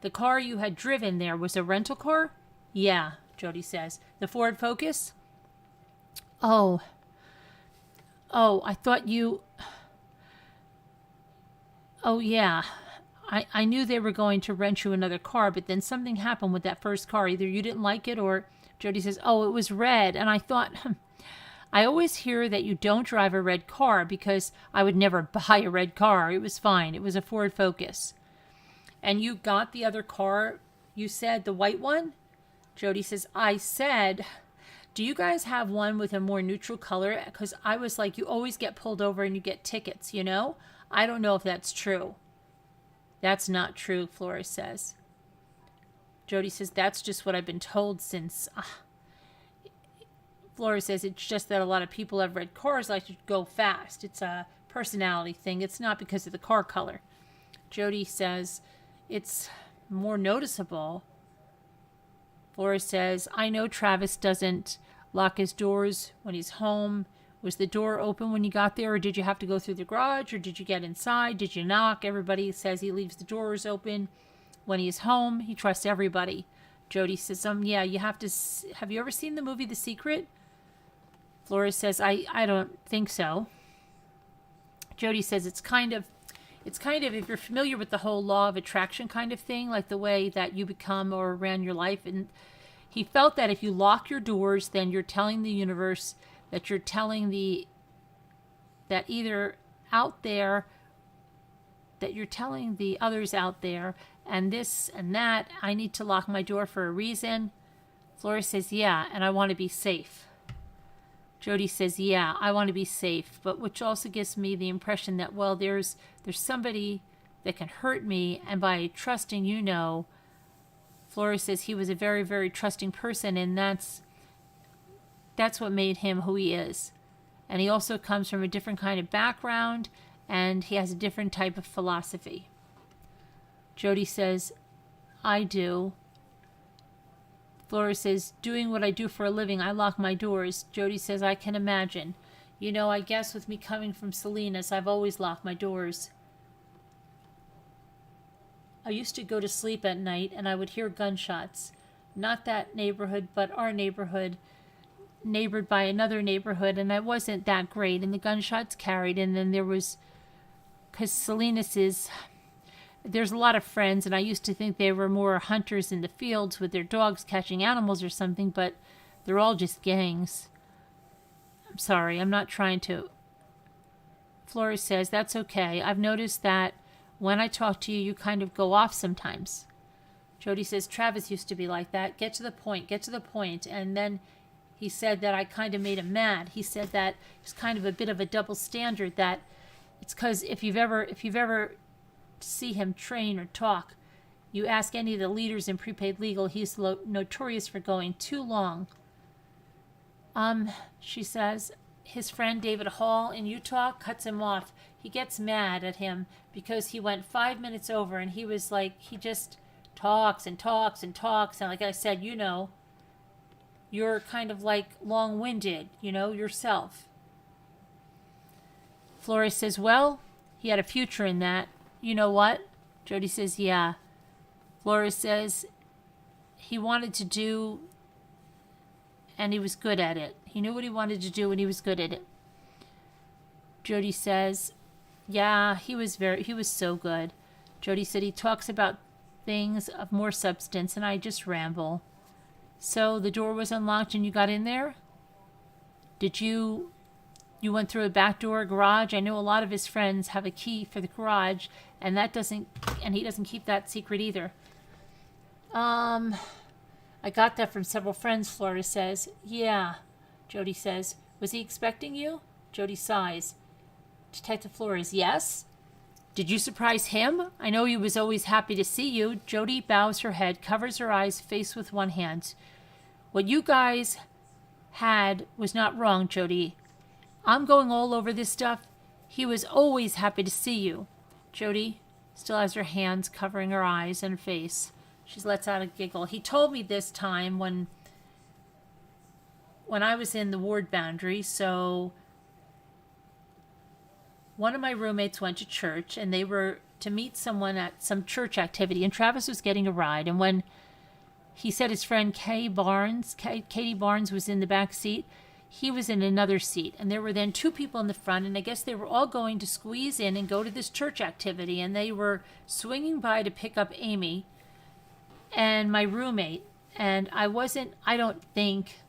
the car you had driven there was a rental car? Yeah, Jody says. The Ford Focus? Oh, I thought you... Oh, yeah. I knew they were going to rent you another car, but then something happened with that first car. Either you didn't like it or... Jody says, oh, it was red. And I thought... I always hear that you don't drive a red car because I would never buy a red car. It was fine. It was a Ford Focus. And you got the other car, you said, the white one? Jody says, I said, do you guys have one with a more neutral color? Because I was like, you always get pulled over and you get tickets, you know? I don't know if that's true. That's not true, Flores says. Jody says, that's just what I've been told since... Flora says it's just that a lot of people have red cars like to go fast. It's a personality thing. It's not because of the car color. Jody says it's more noticeable. Flora says, I know Travis doesn't lock his doors when he's home. Was the door open when you got there, or did you have to go through the garage, or did you get inside? Did you knock? Everybody says he leaves the doors open when he's home. He trusts everybody. Jody says, yeah, you have to. Have you ever seen the movie The Secret? Flora says, I don't think so. Jody says it's kind of, if you're familiar with the whole law of attraction kind of thing, like the way that you become or ran your life. And he felt that if you lock your doors, then you're telling the universe that you're telling that either out there, that you're telling the others out there, and this and that, I need to lock my door for a reason. Flora says, yeah, and I want to be safe. Jody says, yeah, I want to be safe, but which also gives me the impression that, well, there's somebody that can hurt me, and by trusting, Flora says he was a very, very trusting person, and that's what made him who he is. And he also comes from a different kind of background, and he has a different type of philosophy. Jody says, I do. Flora says, doing what I do for a living, I lock my doors. Jody says, I can imagine. I guess with me coming from Salinas, I've always locked my doors. I used to go to sleep at night and I would hear gunshots. Not that neighborhood, but our neighborhood, neighbored by another neighborhood, and I wasn't that great. And the gunshots carried, and then there was, because Salinas is, there's a lot of friends, and I used to think they were more hunters in the fields with their dogs catching animals or something, but they're all just gangs. I'm sorry, I'm not trying to. Flora says, that's okay. I've noticed that when I talk to you, you kind of go off sometimes. Jody says, Travis used to be like that. Get to the point. And then he said that I kind of made him mad. He said that it's kind of a bit of a double standard, that it's because if you've ever see him train or talk, you ask any of the leaders in prepaid legal, he's notorious for going too long. She says, his friend David Hall in Utah cuts him off. He gets mad at him because he went 5 minutes over, and he was like, he just talks and talks and talks. And like I said, you're kind of like long-winded, yourself. Flora says, well, he had a future in that. You know what? Jody says, yeah. Flora says he wanted to do, and he was good at it. He knew what he wanted to do, and he was good at it. Jody says, yeah, he was so good. Jody said he talks about things of more substance, and I just ramble. So the door was unlocked and you got in there? Did you went through a back door, garage? I know a lot of his friends have a key for the garage, and he doesn't keep that secret either. I got that from several friends, Flora says. Yeah, Jody says. Was he expecting you? Jody sighs. Detective Flores, yes. Did you surprise him? I know he was always happy to see you. Jody bows her head, covers her eyes, face with one hand. What you guys had was not wrong, Jody. I'm going all over this stuff. He was always happy to see you. Jody still has her hands covering her eyes and her face. She lets out a giggle. He told me this time when I was in the ward boundary, so one of my roommates went to church, and they were to meet someone at some church activity, and Travis was getting a ride. And when he said his friend Katie Barnes was in the back seat, he was in another seat, and there were then two people in the front, and I guess they were all going to squeeze in and go to this church activity, and they were swinging by to pick up Amy and my roommate. And I don't think,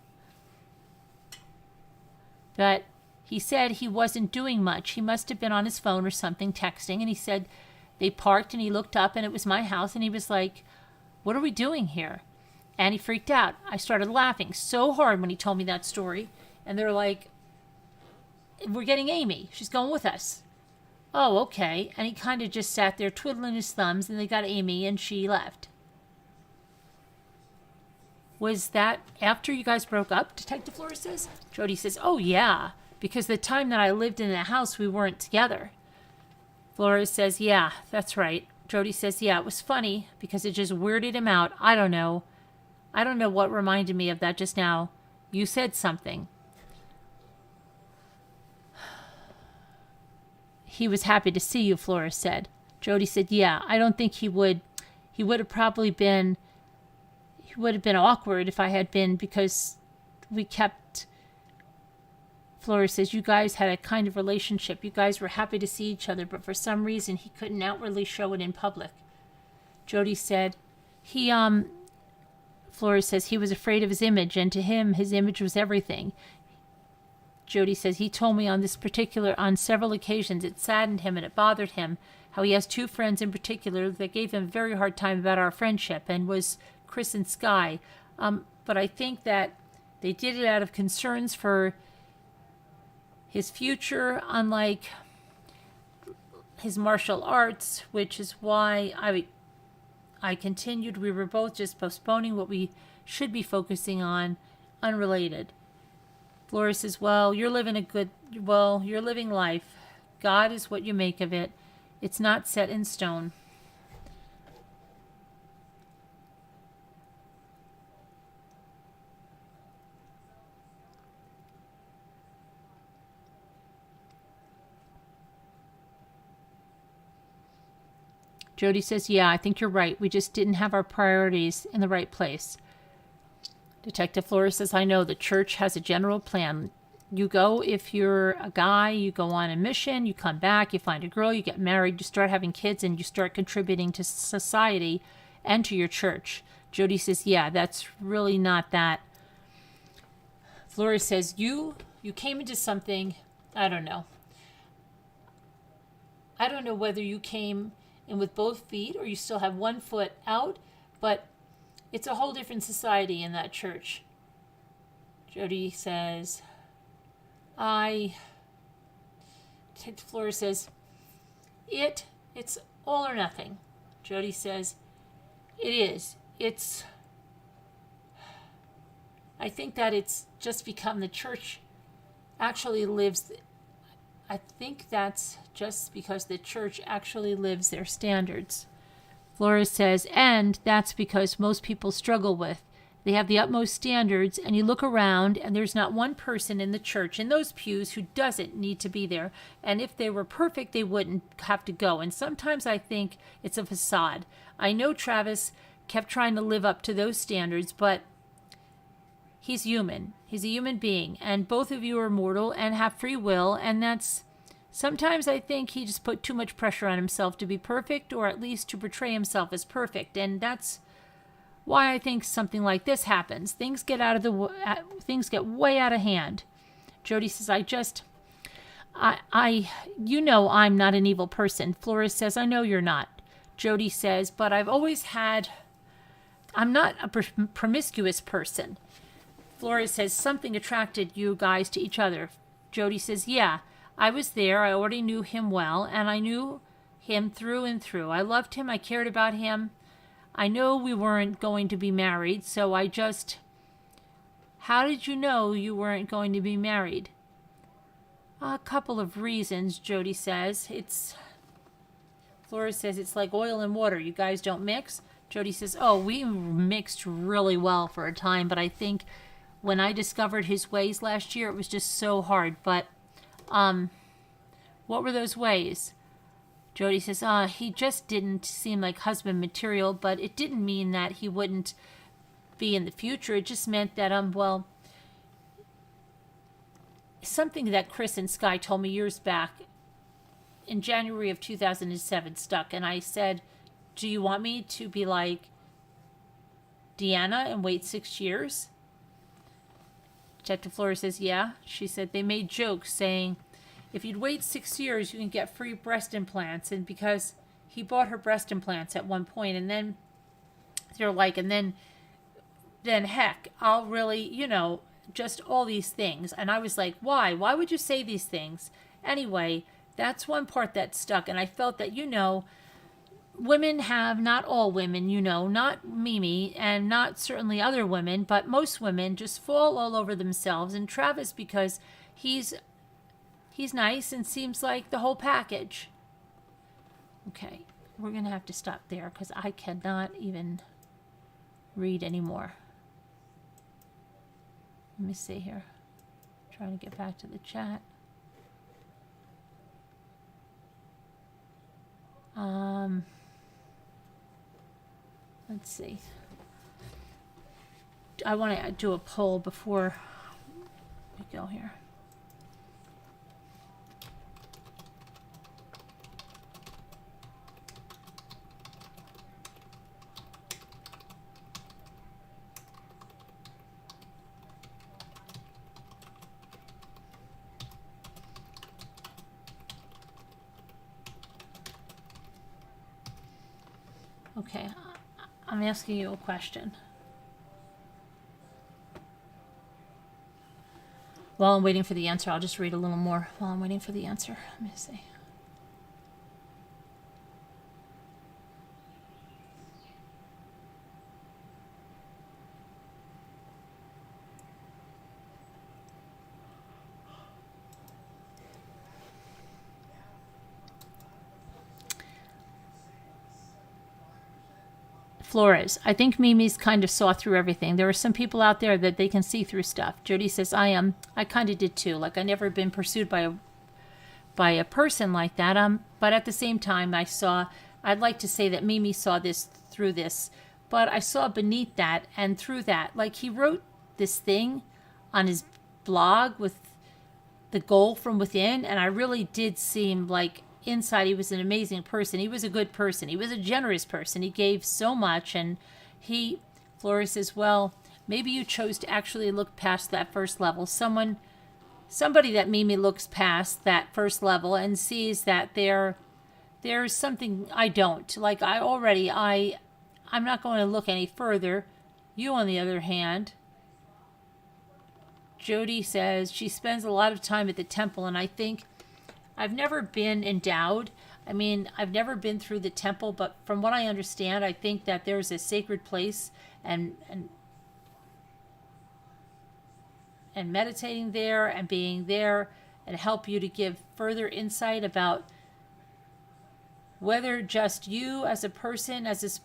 but he said he wasn't doing much. He must have been on his phone or something, texting, and he said they parked, and he looked up, and it was my house, and he was like, what are we doing here? And he freaked out. I started laughing so hard when he told me that story. And they're like, we're getting Amy. She's going with us. Oh, okay. And he kind of just sat there twiddling his thumbs, and they got Amy, and she left. Was that after you guys broke up, Detective Flores says? Jody says, oh, yeah, because the time that I lived in the house, we weren't together. Flores says, yeah, that's right. Jody says, yeah, it was funny because it just weirded him out. I don't know. I don't know what reminded me of that just now. You said something. He was happy to see you, Flores said. Jody said, yeah, I don't think he would. He would have probably been... It would have been awkward if I had been, because we kept... Flores says, you guys had a kind of relationship. You guys were happy to see each other, but for some reason he couldn't outwardly show it in public. Jody said, Flores says, he was afraid of his image, and to him his image was everything. Jody says, he told me on several occasions it saddened him and it bothered him, how he has two friends in particular that gave him a very hard time about our friendship, and was Chris and Sky. But I think that they did it out of concerns for his future, unlike his martial arts, which is why I continued. We were both just postponing what we should be focusing on, unrelated. Flores says, well, you're living life. God is what you make of it. It's not set in stone. Jody says, yeah, I think you're right. We just didn't have our priorities in the right place. Detective Flores says, I know the church has a general plan. You go, if you're a guy, you go on a mission, you come back, you find a girl, you get married, you start having kids, and you start contributing to society and to your church. Jody says, yeah, that's really not that. Flores says, you came into something, I don't know. I don't know whether you came in with both feet or you still have one foot out, but it's a whole different society in that church. Jody says, Flores says, it's all or nothing. Jody says, it is. I think that it's just become the church actually lives. I think that's just because the church actually lives their standards. Flores says, and that's because most people struggle with. They have the utmost standards, and you look around, and there's not one person in the church, in those pews, who doesn't need to be there. And if they were perfect, they wouldn't have to go. And sometimes I think it's a facade. I know Travis kept trying to live up to those standards, but he's human. He's a human being, and both of you are mortal and have free will, and that's... Sometimes I think he just put too much pressure on himself to be perfect, or at least to portray himself as perfect, and that's why I think something like this happens. Things get way out of hand. Jody says, I'm not an evil person. Flores says, I know you're not. Jody says, but I'm not a promiscuous person. Flores says, something attracted you guys to each other. Jody says, yeah, I was there. I already knew him well, and I knew him through and through. I loved him. I cared about him. I know we weren't going to be married, so How did you know you weren't going to be married? A couple of reasons, Jody says. Flores says, it's like oil and water. You guys don't mix? Jody says, oh, we mixed really well for a time, but I think when I discovered his ways last year, it was just so hard. But, what were those ways? Jody says, he just didn't seem like husband material, but it didn't mean that he wouldn't be in the future. It just meant that, something that Chris and Sky told me years back in January of 2007 stuck. And I said, do you want me to be like Deanna and wait 6 years? Detective Flores says, yeah. She said, they made jokes saying, if you'd wait 6 years, you can get free breast implants. And because he bought her breast implants at one point, and then they're like, and then heck, I'll really, just all these things. And I was like, why? Why would you say these things? Anyway, that's one part that stuck. And I felt that, women have, not all women, not Mimi and not certainly other women, but most women just fall all over themselves. And Travis, because he's nice and seems like the whole package. Okay, we're going to have to stop there because I cannot even read anymore. Let me see here. Trying to get back to the chat. Let's see. I want to do a poll before we go here. Okay, I'm asking you a question. While I'm waiting for the answer, I'll just read a little more while I'm waiting for the answer. Let me see. Flores, I think Mimi's kind of saw through everything. There are some people out there that they can see through stuff. Jody says, I kind of did too. Like, I never been pursued by a person like that. But at the same time, I'd like to say that Mimi saw this through this, but I saw beneath that and through that. Like, he wrote this thing on his blog with the goal from within, and I really did seem like inside he was an amazing person. He was a good person. He was a generous person. He gave so much, and Flores says, well, maybe you chose to actually look past that first level. Somebody that Mimi looks past that first level and sees that there's something I don't. Like, I'm not going to look any further. You, on the other hand, Jody says she spends a lot of time at the temple, and I think I've never been endowed. I mean, I've never been through the temple, but from what I understand, I think that there's a sacred place and meditating there and being there and help you to give further insight about whether just you as a person as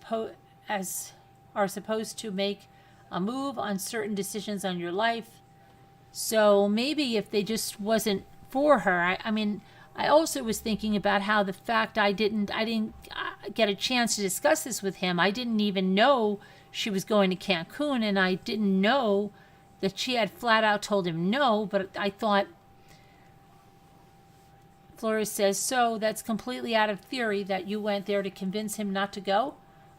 are supposed to make a move on certain decisions on your life. So maybe if they just wasn't for her, I mean, I also was thinking about how the fact I didn't get a chance to discuss this with him. I didn't even know she was going to Cancun, and I didn't know that she had flat out told him no, but I thought, Flores says, so that's completely out of theory that you went there to convince him not to go?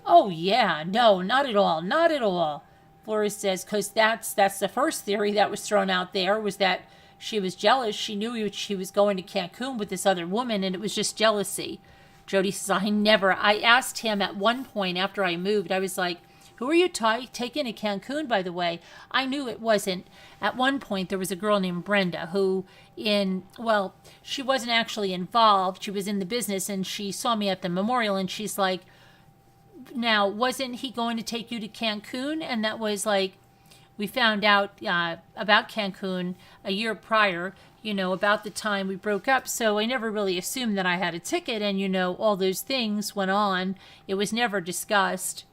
Oh, yeah, no, not at all, not at all. Flores says, because that's the first theory that was thrown out there, was that she was jealous. She knew she was going to Cancun with this other woman, and it was just jealousy. Jody says, I asked him at one point after I moved, I was like, who are you taking to Cancun, by the way? I knew it wasn't. At one point, there was a girl named Brenda who she wasn't actually involved. She was in the business, and she saw me at the memorial, and she's like, now, wasn't he going to take you to Cancun? And that was like, we found out about Cancun a year prior, about the time we broke up. So I never really assumed that I had a ticket, and, all those things went on. It was never discussed.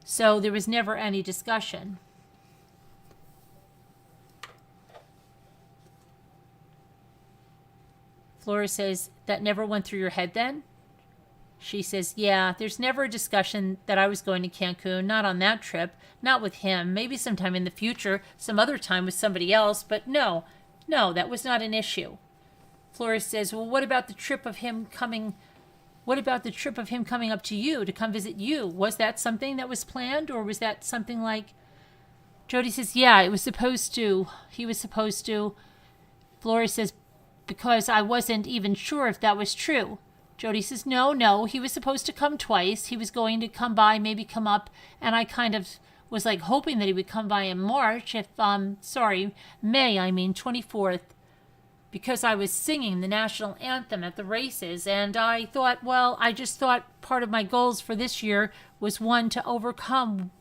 So there was never any discussion. Flora says, that never went through your head then? She says, yeah, there's never a discussion that I was going to Cancun, not on that trip, not with him, maybe sometime in the future, some other time with somebody else, but no, that was not an issue. Flores says, well, what about the trip of him coming up to you to come visit you? Was that something that was planned, or was that something like... Jody says, yeah, he was supposed to. Flores says, because I wasn't even sure if that was true. Jody says, no, he was supposed to come twice. He was going to come by, maybe come up, and I kind of was like hoping that he would come by in March, May, 24th, because I was singing the national anthem at the races. And I thought, well, I just thought part of my goals for this year was one to overcome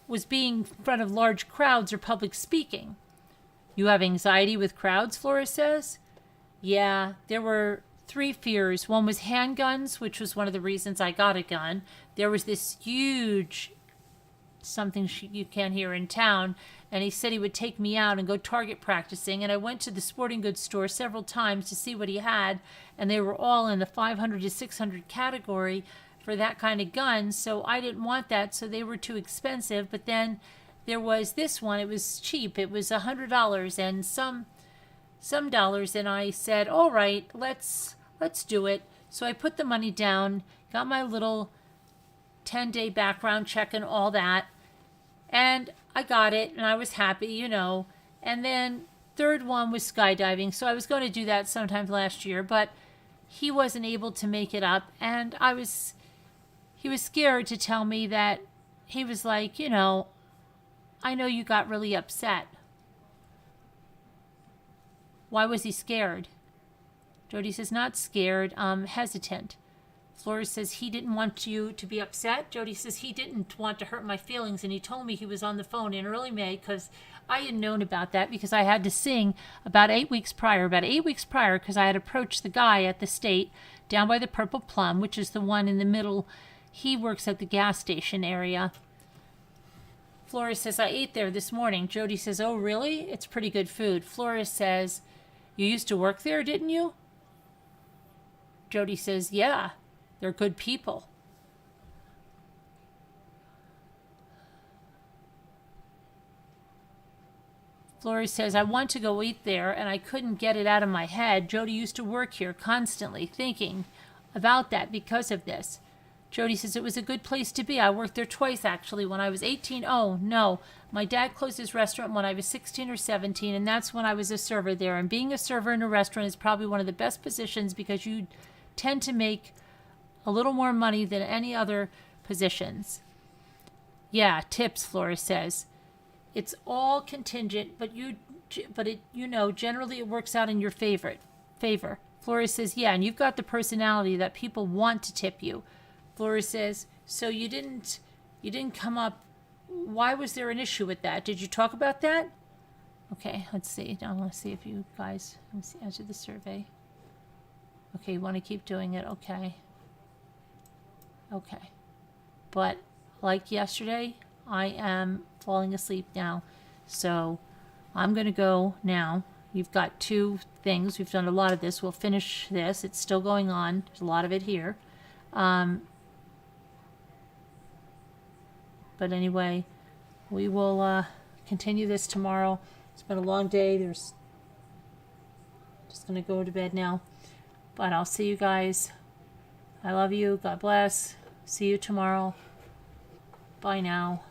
was being in front of large crowds or public speaking. You have anxiety with crowds, Flora says? Yeah, there were 3 fears. One was handguns, which was one of the reasons I got a gun. There was this huge something you can't hear in town, and he said he would take me out and go target practicing, and I went to the sporting goods store several times to see what he had, and they were all in the 500 to 600 category for that kind of gun, so I didn't want that, so they were too expensive. But then there was this one. It was cheap. It was $100 and some dollars, and I said, all right, let's do it. So I put the money down, got my little 10-day background check and all that, and I got it, and I was happy, you know. And then third one was skydiving, so I was going to do that sometime last year, but he wasn't able to make it up, and he was scared to tell me that. He was like, you know, I know you got really upset. Why was he scared? Jody says, not scared, hesitant. Flora says he didn't want you to be upset. Jody says he didn't want to hurt my feelings, and he told me he was on the phone in early May because I had known about that because I had to sing about 8 weeks prior, because I had approached the guy at the state down by the Purple Plum, which is the one in the middle. He works at the gas station area. Flora says, I ate there this morning. Jody says, oh, really? It's pretty good food. Flora says, you used to work there, didn't you? Jody says, yeah. They're good people. Flora says, I want to go eat there, and I couldn't get it out of my head. Jody used to work here constantly, thinking about that because of this. Jody says, it was a good place to be. I worked there twice, actually, when I was 18. Oh, no. My dad closed his restaurant when I was 16 or 17, and that's when I was a server there. And being a server in a restaurant is probably one of the best positions because you tend to make a little more money than any other positions. Yeah, tips, Flora says. It's all contingent, but generally it works out in your favor. Flora says, yeah, and you've got the personality that people want to tip you. Flora says, so you didn't come up. Why was there an issue with that? Did you talk about that? Okay, let's see. Now let's see if you guys answer the survey. Okay, you want to keep doing it. Okay. But like yesterday, I am falling asleep now. So I'm going to go now. You've got 2 things. We've done a lot of this. We'll finish this. It's still going on. There's a lot of it here. But anyway, we will continue this tomorrow. It's been a long day. Just going to go to bed now. But I'll see you guys. I love you. God bless. See you tomorrow. Bye now.